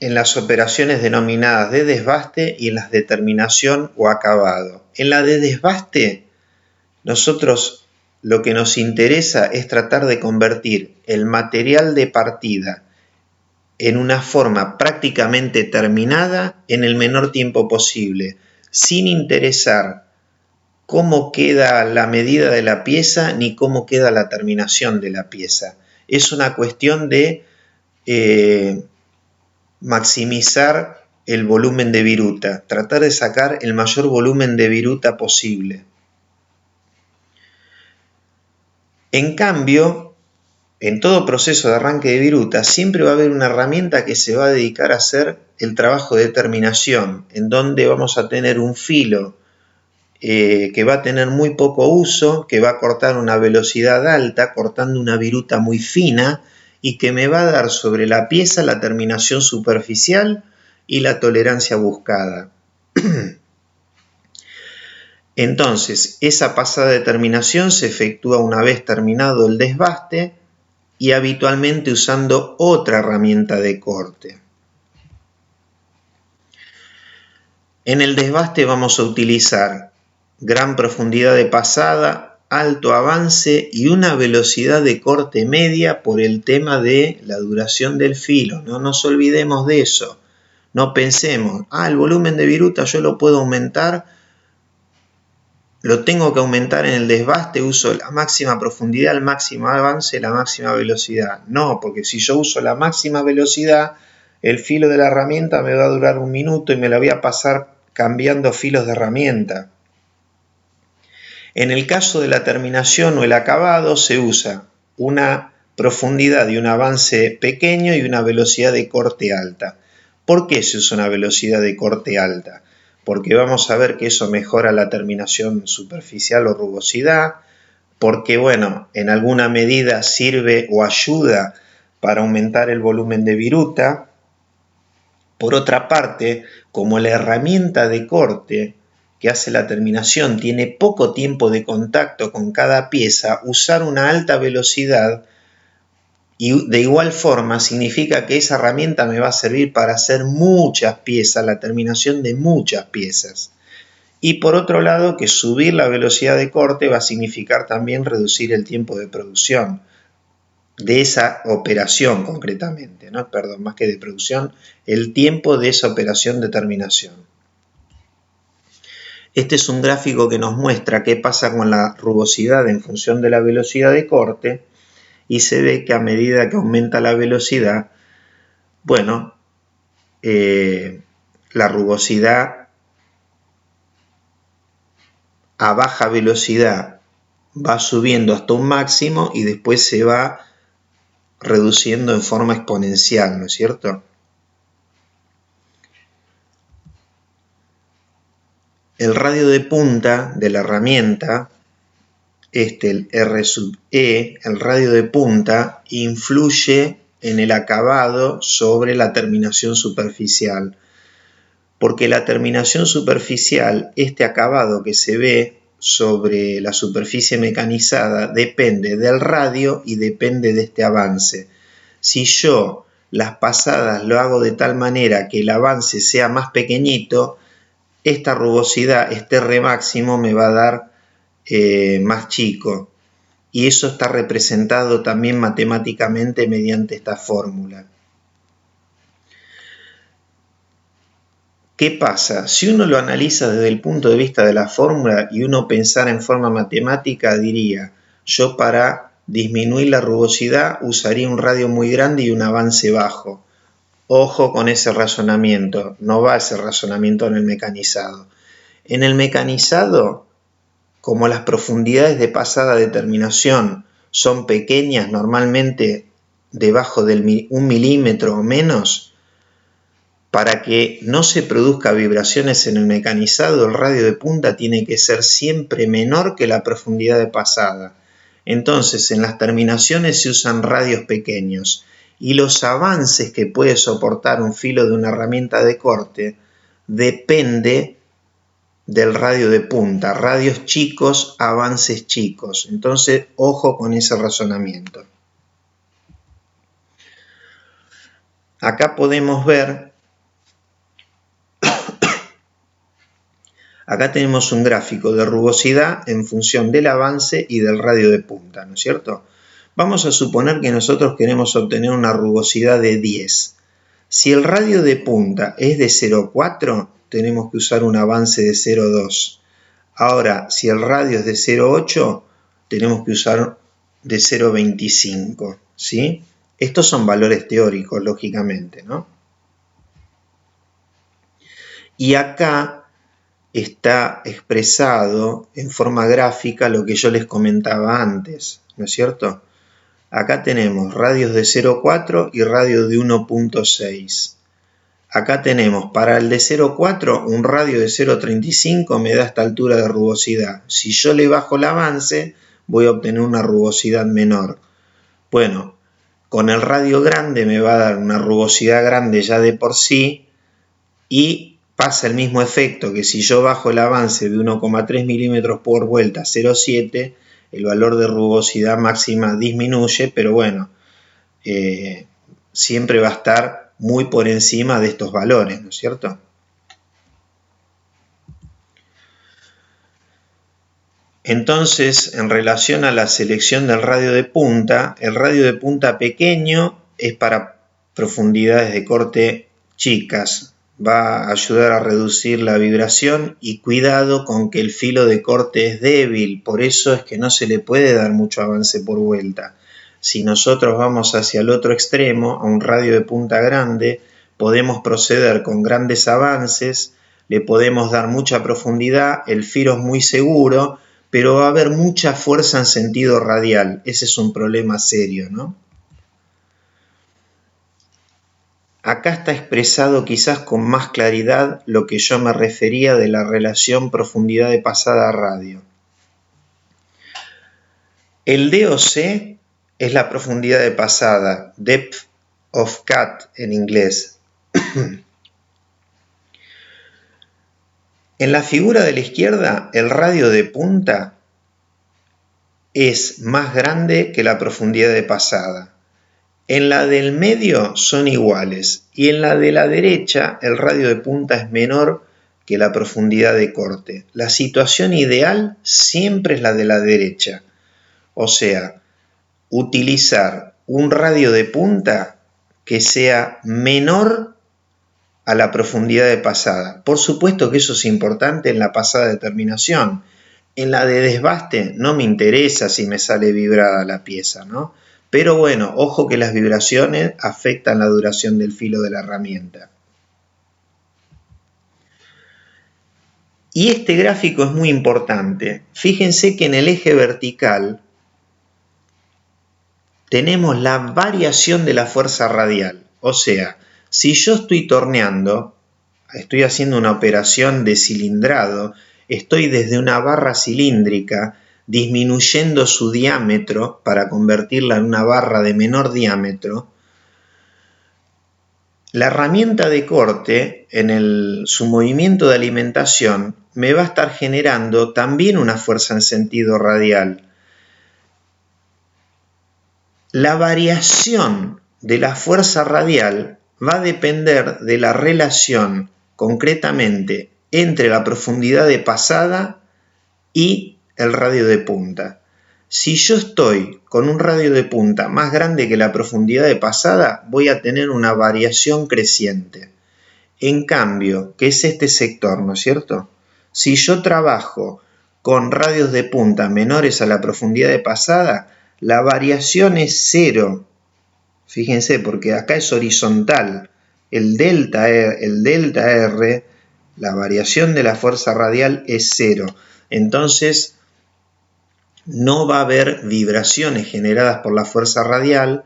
en las operaciones denominadas de desbaste y en las de terminación o acabado. En la de desbaste, nosotros lo que nos interesa es tratar de convertir el material de partida en una forma prácticamente terminada en el menor tiempo posible, sin interesar cómo queda la medida de la pieza ni cómo queda la terminación de la pieza. Es una cuestión de maximizar el volumen de viruta, tratar de sacar el mayor volumen de viruta posible. En cambio, en todo proceso de arranque de viruta siempre va a haber una herramienta que se va a dedicar a hacer el trabajo de terminación, en donde vamos a tener un filo que va a tener muy poco uso, que va a cortar una velocidad alta, cortando una viruta muy fina, y que me va a dar sobre la pieza la terminación superficial y la tolerancia buscada. Entonces, esa pasada de terminación se efectúa una vez terminado el desbaste y habitualmente usando otra herramienta de corte. En el desbaste vamos a utilizar gran profundidad de pasada, alto avance y una velocidad de corte media por el tema de la duración del filo. No nos olvidemos de eso. No pensemos, el volumen de viruta yo lo puedo aumentar, lo tengo que aumentar en el desbaste, uso la máxima profundidad, el máximo avance, la máxima velocidad. No, porque si yo uso la máxima velocidad, el filo de la herramienta me va a durar 1 minuto y me la voy a pasar cambiando filos de herramienta. En el caso de la terminación o el acabado se usa una profundidad y un avance pequeño y una velocidad de corte alta. ¿Por qué se usa una velocidad de corte alta? Porque vamos a ver que eso mejora la terminación superficial o rugosidad, porque bueno, en alguna medida sirve o ayuda para aumentar el volumen de viruta. Por otra parte, como la herramienta de corte que hace la terminación tiene poco tiempo de contacto con cada pieza, usar una alta velocidad y de igual forma significa que esa herramienta me va a servir para hacer muchas piezas, la terminación de muchas piezas. Y por otro lado, que subir la velocidad de corte va a significar también reducir el tiempo de producción de esa operación concretamente, ¿no? Perdón, más que de producción, el tiempo de esa operación de terminación. Este es un gráfico que nos muestra qué pasa con la rugosidad en función de la velocidad de corte y se ve que a medida que aumenta la velocidad, bueno, la rugosidad a baja velocidad va subiendo hasta un máximo y después se va reduciendo en forma exponencial, ¿no es cierto? El radio de punta de la herramienta el R sub E, el radio de punta, influye en el acabado sobre la terminación superficial. Porque la terminación superficial, este acabado que se ve sobre la superficie mecanizada, depende del radio y depende de este avance. Si yo las pasadas lo hago de tal manera que el avance sea más pequeñito, esta rugosidad, este R máximo me va a dar más chico. Y eso está representado también matemáticamente mediante esta fórmula. ¿Qué pasa? Si uno lo analiza desde el punto de vista de la fórmula y uno pensara en forma matemática, diría, yo para disminuir la rugosidad usaría un radio muy grande y un avance bajo. Ojo con ese razonamiento, no va ese razonamiento en el mecanizado. En el mecanizado, como las profundidades de pasada de terminación son pequeñas, normalmente debajo de 1 milímetro o menos, para que no se produzca vibraciones en el mecanizado, el radio de punta tiene que ser siempre menor que la profundidad de pasada. Entonces, en las terminaciones se usan radios pequeños y los avances que puede soportar un filo de una herramienta de corte depende del radio de punta. Radios chicos, avances chicos. Entonces, ojo con ese razonamiento. Acá podemos ver, acá tenemos un gráfico de rugosidad en función del avance y del radio de punta, ¿no es cierto? Vamos a suponer que nosotros queremos obtener una rugosidad de 10. Si el radio de punta es de 0,4, tenemos que usar un avance de 0,2. Ahora, si el radio es de 0,8, tenemos que usar de 0,25, ¿sí? Estos son valores teóricos, lógicamente, ¿no? Y acá está expresado en forma gráfica lo que yo les comentaba antes, ¿no es cierto? Acá tenemos radios de 0,4 y radios de 1,6. Acá tenemos para el de 0,4 un radio de 0,35 me da esta altura de rugosidad. Si yo le bajo el avance voy a obtener una rugosidad menor. Bueno, con el radio grande me va a dar una rugosidad grande ya de por sí y pasa el mismo efecto que si yo bajo el avance de 1,3 milímetros por vuelta a 0,7, el valor de rugosidad máxima disminuye, pero bueno, siempre va a estar muy por encima de estos valores, ¿no es cierto? Entonces, en relación a la selección del radio de punta, el radio de punta pequeño es para profundidades de corte chicas, va a ayudar a reducir la vibración y cuidado con que el filo de corte es débil, por eso es que no se le puede dar mucho avance por vuelta. Si nosotros vamos hacia el otro extremo, a un radio de punta grande, podemos proceder con grandes avances, le podemos dar mucha profundidad, el filo es muy seguro, pero va a haber mucha fuerza en sentido radial. Ese es un problema serio, ¿no? Acá está expresado quizás con más claridad lo que yo me refería de la relación profundidad de pasada a radio. El DOC es la profundidad de pasada, depth of cut en inglés. En la figura de la izquierda, el radio de punta es más grande que la profundidad de pasada. En la del medio son iguales y en la de la derecha el radio de punta es menor que la profundidad de corte. La situación ideal siempre es la de la derecha, o sea, utilizar un radio de punta que sea menor a la profundidad de pasada. Por supuesto que eso es importante en la pasada de terminación. En la de desbaste no me interesa si me sale vibrada la pieza, ¿no? Pero bueno, ojo que las vibraciones afectan la duración del filo de la herramienta. Y este gráfico es muy importante. Fíjense que en el eje vertical tenemos la variación de la fuerza radial. O sea, si yo estoy torneando, estoy haciendo una operación de cilindrado, estoy desde una barra cilíndrica, disminuyendo su diámetro para convertirla en una barra de menor diámetro, la herramienta de corte, en su movimiento de alimentación, me va a estar generando también una fuerza en sentido radial. La variación de la fuerza radial va a depender de la relación, concretamente, entre la profundidad de pasada y el radio de punta. Si yo estoy con un radio de punta más grande que la profundidad de pasada, voy a tener una variación creciente. En cambio, ¿qué es este sector, no es cierto? Si yo trabajo con radios de punta menores a la profundidad de pasada, la variación es cero. Fíjense, porque acá es horizontal. El delta R, la variación de la fuerza radial es cero. Entonces, no va a haber vibraciones generadas por la fuerza radial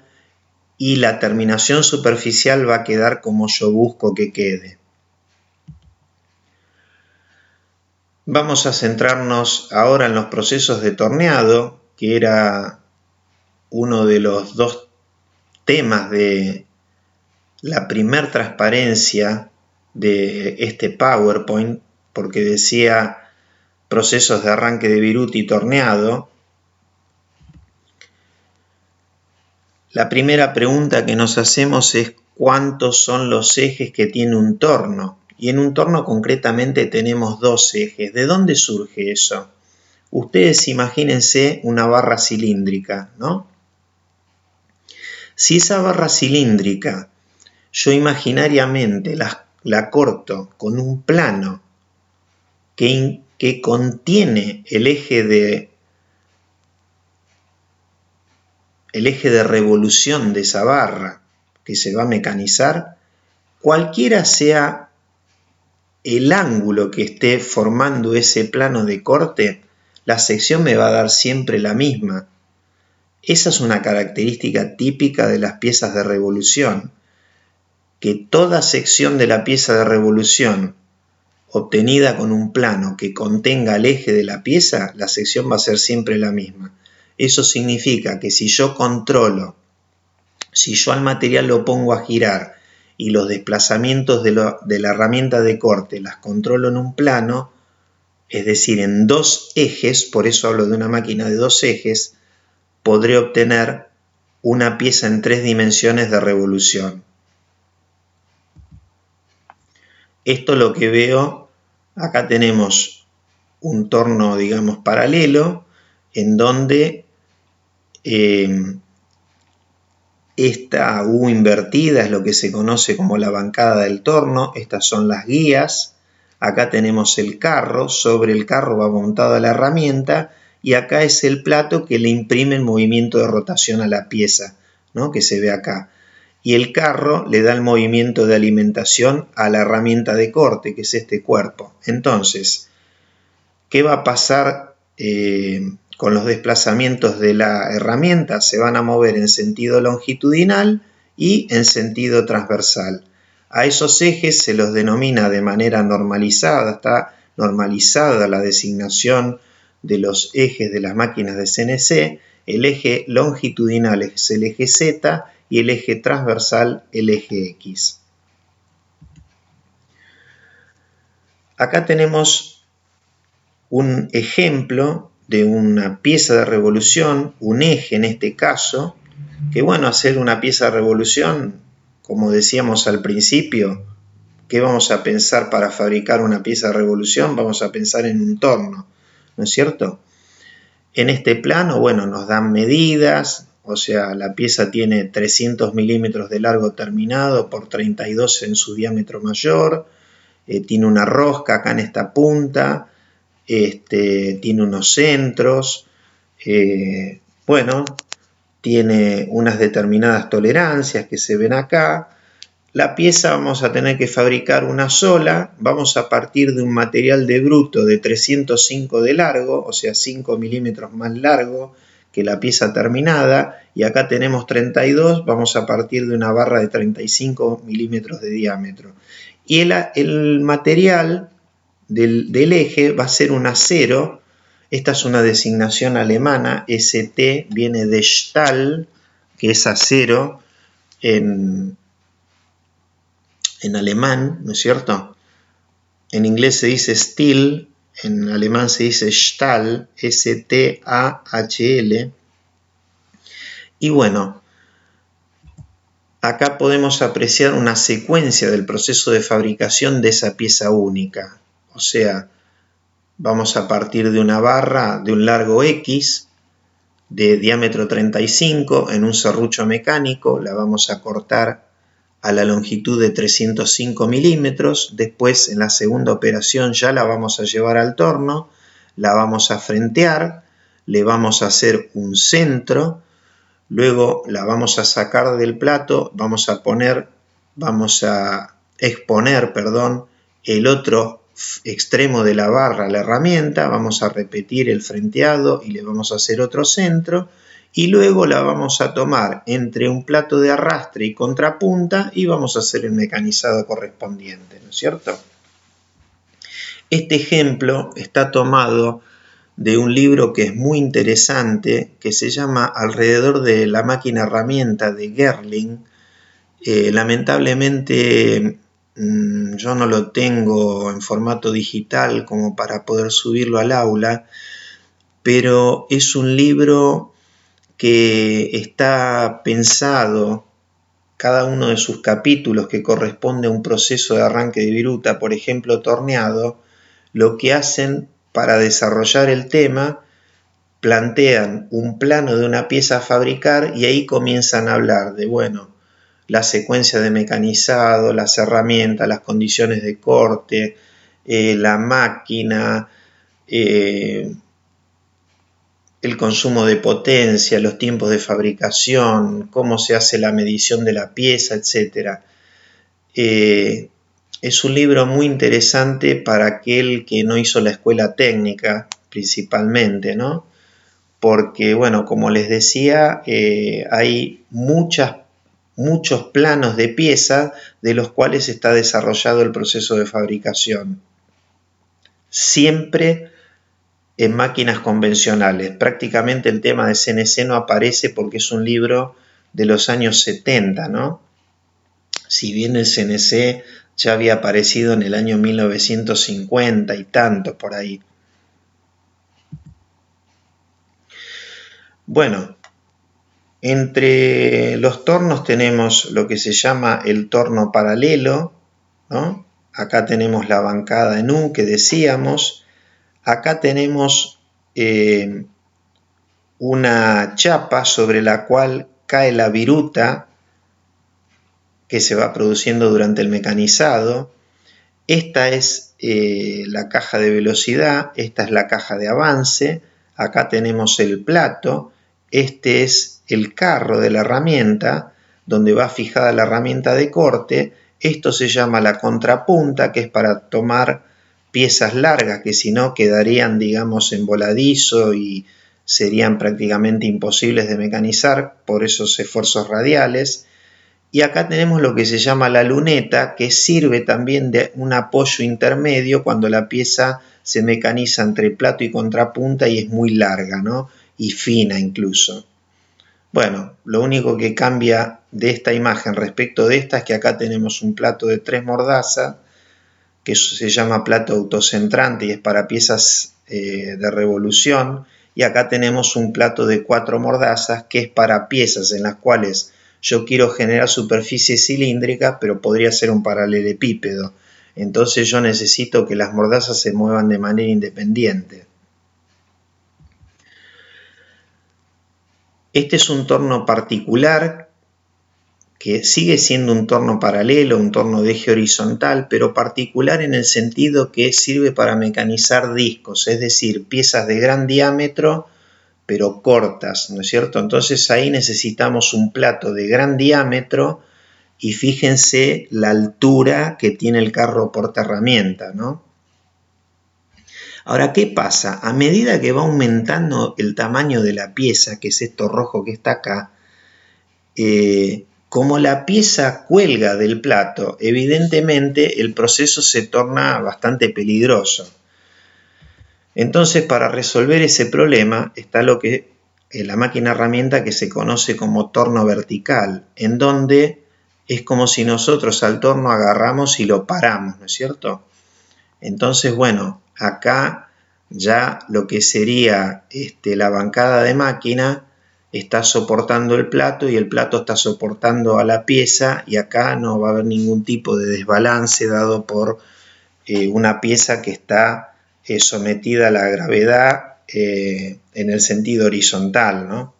y la terminación superficial va a quedar como yo busco que quede. Vamos a centrarnos ahora en los procesos de torneado, que era uno de los dos temas de la primer transparencia de este PowerPoint, porque decía procesos de arranque de viruta y torneado. La primera pregunta que nos hacemos es ¿cuántos son los ejes que tiene un torno? Y en un torno concretamente tenemos 2 ejes. ¿De dónde surge eso? Ustedes imagínense una barra cilíndrica, ¿no? Si esa barra cilíndrica yo imaginariamente la corto con un plano que contiene el eje de revolución de esa barra que se va a mecanizar, cualquiera sea el ángulo que esté formando ese plano de corte, la sección me va a dar siempre la misma. Esa es una característica típica de las piezas de revolución, que toda sección de la pieza de revolución obtenida con un plano que contenga el eje de la pieza, la sección va a ser siempre la misma. Eso significa que si yo al material lo pongo a girar y los desplazamientos de la herramienta de corte las controlo en un plano, es decir, en 2 ejes, por eso hablo de una máquina de 2 ejes, podré obtener una pieza en 3 dimensiones de revolución. Esto es lo que veo, acá tenemos un torno, digamos, paralelo, en donde esta U invertida es lo que se conoce como la bancada del torno. Estas son las guías. Acá tenemos el carro, sobre el carro va montada la herramienta y acá es el plato que le imprime el movimiento de rotación a la pieza, ¿no? Que se ve acá. Y el carro le da el movimiento de alimentación a la herramienta de corte, que es este cuerpo. Entonces, ¿qué va a pasar con los desplazamientos de la herramienta? Se van a mover en sentido longitudinal y en sentido transversal. A esos ejes se los denomina de manera normalizada, está normalizada la designación de los ejes de las máquinas de CNC. El eje longitudinal es el eje Z y el eje transversal el eje X. Acá tenemos un ejemplo de una pieza de revolución, un eje en este caso, que bueno, hacer una pieza de revolución, como decíamos al principio, ¿qué vamos a pensar para fabricar una pieza de revolución? Vamos a pensar en un torno, ¿no es cierto? En este plano, bueno, nos dan medidas, o sea, la pieza tiene 300 milímetros de largo terminado por 32 en su diámetro mayor, tiene una rosca acá en esta punta, tiene unos centros, bueno, tiene unas determinadas tolerancias que se ven acá. La pieza vamos a tener que fabricar una sola, vamos a partir de un material de bruto de 305 de largo, o sea 5 milímetros más largo que la pieza terminada, y acá tenemos 32, vamos a partir de una barra de 35 milímetros de diámetro. Y el material del eje va a ser un acero Esta es una designación alemana, ST viene de Stahl, que es acero en alemán, ¿no es cierto? En inglés se dice Steel, en alemán se dice Stahl, S-T-A-H-L. Y bueno, acá podemos apreciar una secuencia del proceso de fabricación de esa pieza única. O sea, vamos a partir de una barra de un largo X, de diámetro 35, en un serrucho mecánico, la vamos a cortar a la longitud de 305 milímetros. Después, en la segunda operación, ya la vamos a llevar al torno, la vamos a frentear, le vamos a hacer un centro, luego la vamos a sacar del plato, vamos a exponer, el otro extremo de la barra a la herramienta, vamos a repetir el frenteado y le vamos a hacer otro centro, y luego la vamos a tomar entre un plato de arrastre y contrapunta y vamos a hacer el mecanizado correspondiente, ¿no es cierto? Este ejemplo está tomado de un libro que es muy interesante, que se llama Alrededor de la máquina herramienta de Gerling. Lamentablemente yo no lo tengo en formato digital como para poder subirlo al aula, pero es un libro que está pensado, cada uno de sus capítulos que corresponde a un proceso de arranque de viruta, por ejemplo torneado, lo que hacen para desarrollar el tema, plantean un plano de una pieza a fabricar y ahí comienzan a hablar de, bueno, la secuencia de mecanizado, las herramientas, las condiciones de corte, la máquina, el consumo de potencia, los tiempos de fabricación, cómo se hace la medición de la pieza, etc. Es un libro muy interesante para aquel que no hizo la escuela técnica, principalmente, ¿no? Porque, bueno, como les decía, hay muchos planos de piezas de los cuales está desarrollado el proceso de fabricación. Siempre en máquinas convencionales. Prácticamente el tema de CNC no aparece porque es un libro de los años 70, ¿no? Si bien el CNC ya había aparecido en el año 1950 y tanto por ahí. Bueno, entre los tornos tenemos lo que se llama el torno paralelo, ¿no? Acá tenemos la bancada en U que decíamos. Acá tenemos una chapa sobre la cual cae la viruta que se va produciendo durante el mecanizado. Esta es la caja de velocidad, esta es la caja de avance, acá tenemos el plato, este es el carro de la herramienta, donde va fijada la herramienta de corte. Esto se llama la contrapunta, que es para tomar piezas largas que si no quedarían, digamos, en voladizo y serían prácticamente imposibles de mecanizar por esos esfuerzos radiales. Y acá tenemos lo que se llama la luneta, que sirve también de un apoyo intermedio cuando la pieza se mecaniza entre plato y contrapunta y es muy larga, ¿no? Y fina incluso. Bueno, lo único que cambia de esta imagen respecto de esta es que acá tenemos un plato de 3 mordazas, que se llama plato autocentrante y es para piezas de revolución, y acá tenemos un plato de 4 mordazas que es para piezas en las cuales yo quiero generar superficie cilíndrica, pero podría ser un paralelepípedo. Entonces yo necesito que las mordazas se muevan de manera independiente. Este es un torno particular que sigue siendo un torno paralelo, un torno de eje horizontal, pero particular en el sentido que sirve para mecanizar discos, es decir, piezas de gran diámetro pero cortas, ¿no es cierto? Entonces ahí necesitamos un plato de gran diámetro y fíjense la altura que tiene el carro portaherramienta, ¿no? Ahora, ¿qué pasa? A medida que va aumentando el tamaño de la pieza, que es esto rojo que está acá, como la pieza cuelga del plato, evidentemente el proceso se torna bastante peligroso. Entonces, para resolver ese problema está lo que la máquina herramienta que se conoce como torno vertical, en donde es como si nosotros al torno agarramos y lo paramos, ¿no es cierto? Entonces, bueno, acá ya lo que sería la bancada de máquina está soportando el plato y el plato está soportando a la pieza, y acá no va a haber ningún tipo de desbalance dado por una pieza que está sometida a la gravedad en el sentido horizontal, ¿no?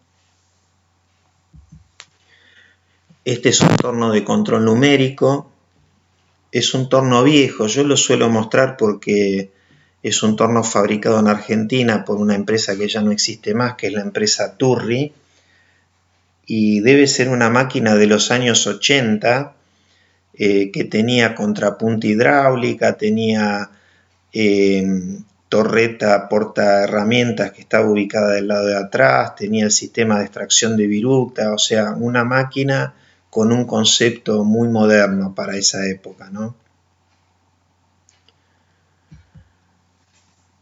Este es un torno de control numérico, es un torno viejo, yo lo suelo mostrar porque es un torno fabricado en Argentina por una empresa que ya no existe más, que es la empresa Turri, y debe ser una máquina de los años 80, que tenía contrapunta hidráulica, tenía torreta porta herramientas que estaba ubicada del lado de atrás, tenía el sistema de extracción de viruta, o sea, una máquina con un concepto muy moderno para esa época, ¿no?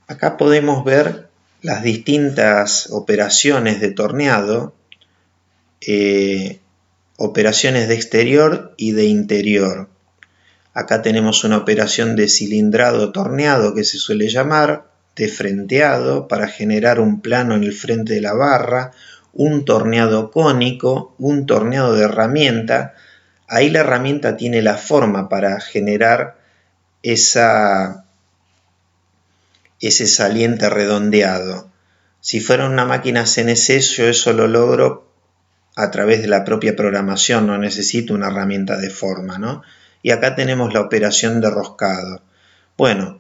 Acá podemos ver las distintas operaciones de torneado, operaciones de exterior y de interior. Acá tenemos una operación de cilindrado torneado que se suele llamar, de frenteado para generar un plano en el frente de la barra, un torneado cónico, un torneado de herramienta. Ahí la herramienta tiene la forma para generar ese saliente redondeado. Si fuera una máquina CNC, yo eso lo logro a través de la propia programación, no necesito una herramienta de forma, ¿no? Y acá tenemos la operación de roscado. Bueno,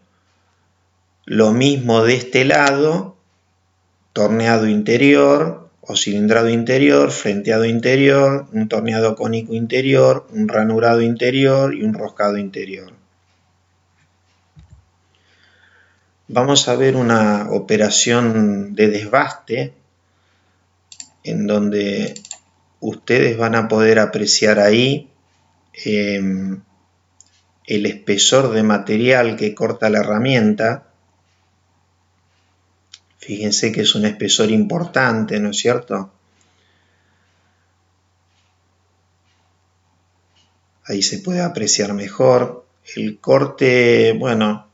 lo mismo de este lado, torneado interior o cilindrado interior, frenteado interior, un torneado cónico interior, un ranurado interior y un roscado interior. Vamos a ver una operación de desbaste en donde ustedes van a poder apreciar ahí el espesor de material que corta la herramienta. Fíjense que es un espesor importante, ¿no es cierto? Ahí se puede apreciar mejor. El corte, bueno,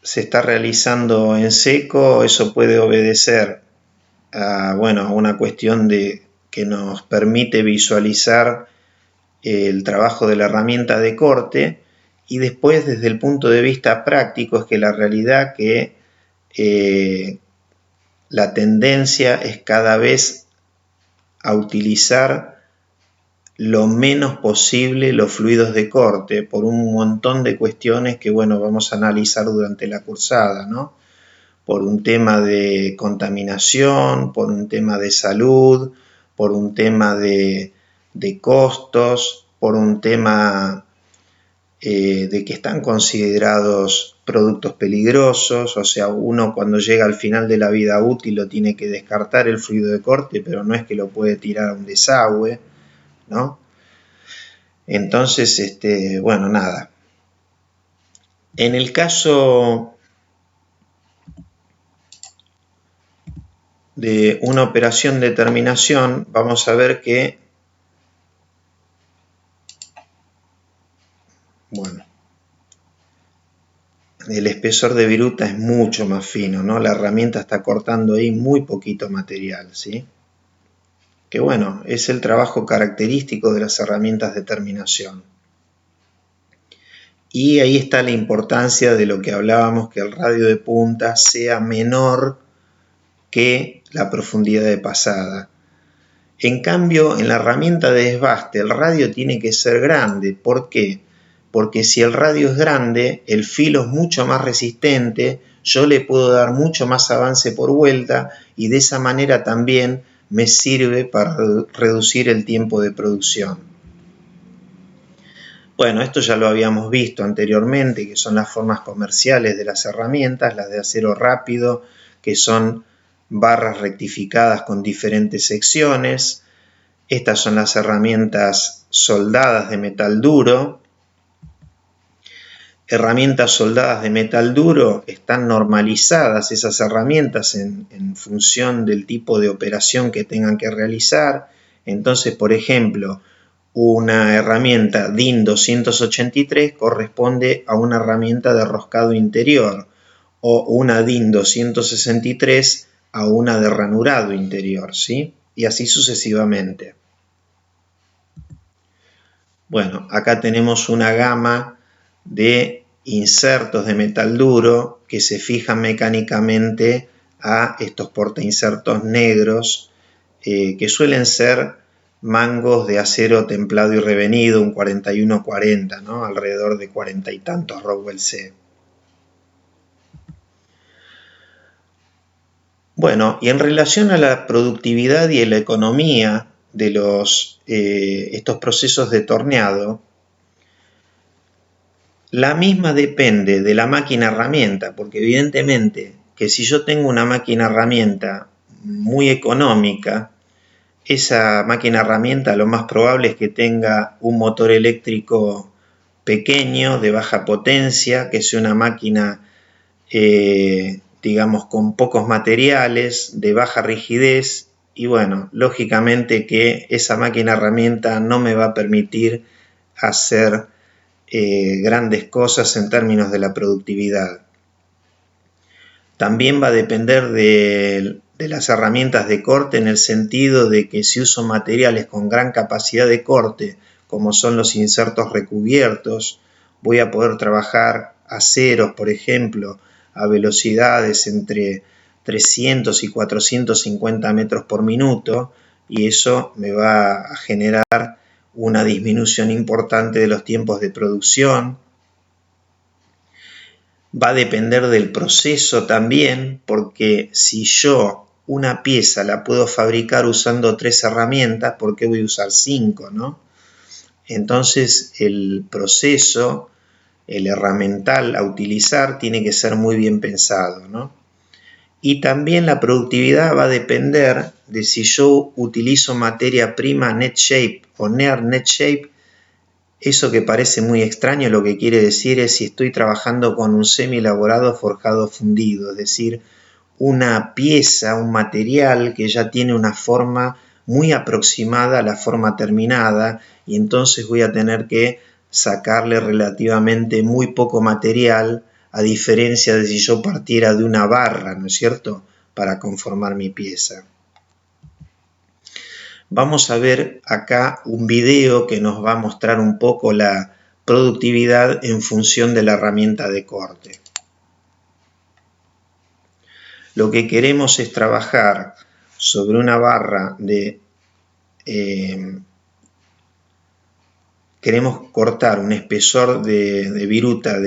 se está realizando en seco. Eso puede obedecer a, bueno, a una cuestión de que nos permite visualizar el trabajo de la herramienta de corte, y después desde el punto de vista práctico es que la realidad que la tendencia es cada vez a utilizar lo menos posible los fluidos de corte por un montón de cuestiones que, bueno, vamos a analizar durante la cursada, ¿no? Por un tema de contaminación, por un tema de salud, por un tema de costos, por un tema de que están considerados productos peligrosos. O sea, uno cuando llega al final de la vida útil lo tiene que descartar el fluido de corte, pero no es que lo puede tirar a un desagüe, ¿no? Entonces, bueno, nada. En el caso de una operación de terminación, vamos a ver que, bueno, el espesor de viruta es mucho más fino, ¿no? La herramienta está cortando ahí muy poquito material, ¿sí? Que bueno, es el trabajo característico de las herramientas de terminación. Y ahí está la importancia de lo que hablábamos, que el radio de punta sea menor que la profundidad de pasada. En cambio, en la herramienta de desbaste, el radio tiene que ser grande. ¿Por qué? Porque si el radio es grande, el filo es mucho más resistente, yo le puedo dar mucho más avance por vuelta, y de esa manera también me sirve para reducir el tiempo de producción. Bueno, esto ya lo habíamos visto anteriormente, que son las formas comerciales de las herramientas, las de acero rápido, que son barras rectificadas con diferentes secciones. Estas son las herramientas soldadas de metal duro. herramientas soldadas de metal duro, están normalizadas esas herramientas en función del tipo de operación que tengan que realizar. Entonces, por ejemplo, una herramienta DIN 283 corresponde a una herramienta de roscado interior, o una DIN 263 a una de ranurado interior, ¿sí? Y así sucesivamente. Bueno, acá tenemos una gama de insertos de metal duro que se fijan mecánicamente a estos portainsertos negros, que suelen ser mangos de acero templado y revenido, un 4140, ¿no? Alrededor de 40 y tantos Rockwell C. Bueno, y en relación a la productividad y a la economía de estos procesos de torneado, la misma depende de la máquina herramienta, porque evidentemente que si yo tengo una máquina herramienta muy económica, esa máquina herramienta lo más probable es que tenga un motor eléctrico pequeño, de baja potencia, que sea una máquina, digamos, con pocos materiales, de baja rigidez, y bueno, lógicamente que esa máquina herramienta no me va a permitir hacer grandes cosas en términos de la productividad. También va a depender de las herramientas de corte, en el sentido de que si uso materiales con gran capacidad de corte, como son los insertos recubiertos, voy a poder trabajar aceros, por ejemplo, a velocidades entre 300 y 450 metros por minuto, y eso me va a generar una disminución importante de los tiempos de producción. Va a depender del proceso también, porque si yo una pieza la puedo fabricar usando 3 herramientas, ¿por qué voy a usar 5, no? Entonces el proceso, el herramental a utilizar tiene que ser muy bien pensado, ¿no? Y también la productividad va a depender de si yo utilizo materia prima net shape o near net shape. Eso que parece muy extraño, lo que quiere decir es si estoy trabajando con un semi-elaborado forjado fundido, es decir, una pieza, un material que ya tiene una forma muy aproximada a la forma terminada, y entonces voy a tener que sacarle relativamente muy poco material, a diferencia de si yo partiera de una barra, ¿no es cierto?, para conformar mi pieza. Vamos a ver acá un video que nos va a mostrar un poco la productividad en función de la herramienta de corte. Lo que queremos es trabajar sobre una barra de... queremos cortar un espesor de viruta,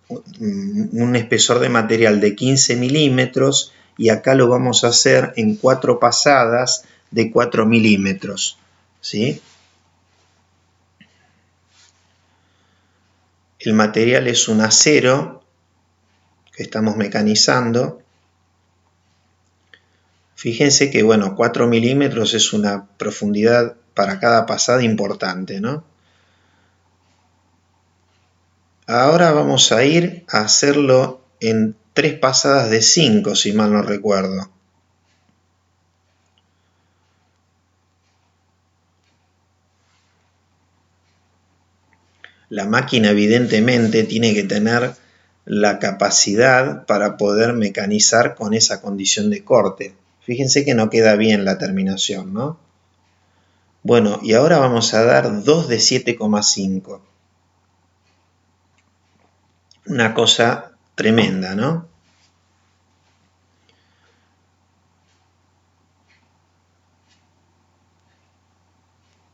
un espesor de material de 15 milímetros, y acá lo vamos a hacer en 4 pasadas de 4 milímetros, ¿sí? El material es un acero que estamos mecanizando. Fíjense que, bueno, 4 milímetros es una profundidad para cada pasada importante, ¿no? Ahora vamos a ir a hacerlo en 3 pasadas de 5, si mal no recuerdo. La máquina evidentemente tiene que tener la capacidad para poder mecanizar con esa condición de corte. Fíjense que no queda bien la terminación, ¿no? Bueno, y ahora vamos a dar 2 de 7,5. Una cosa tremenda, ¿no?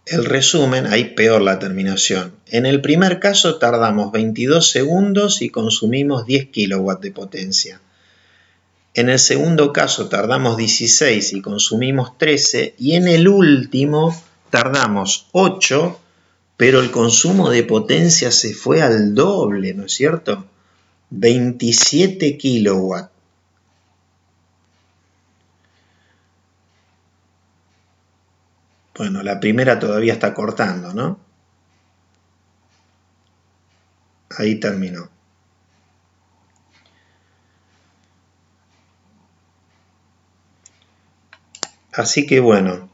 El resumen, ahí peor la terminación. En el primer caso tardamos 22 segundos y consumimos 10 kilowatts de potencia. En el segundo caso tardamos 16 y consumimos 13. Y en el último tardamos 8, pero el consumo de potencia se fue al doble, ¿no es cierto? 27 kilowatts. Bueno, la primera todavía está cortando, ¿no? Ahí terminó. Así que bueno,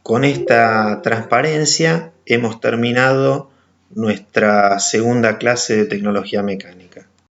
con esta transparencia hemos terminado nuestra segunda clase de tecnología mecánica.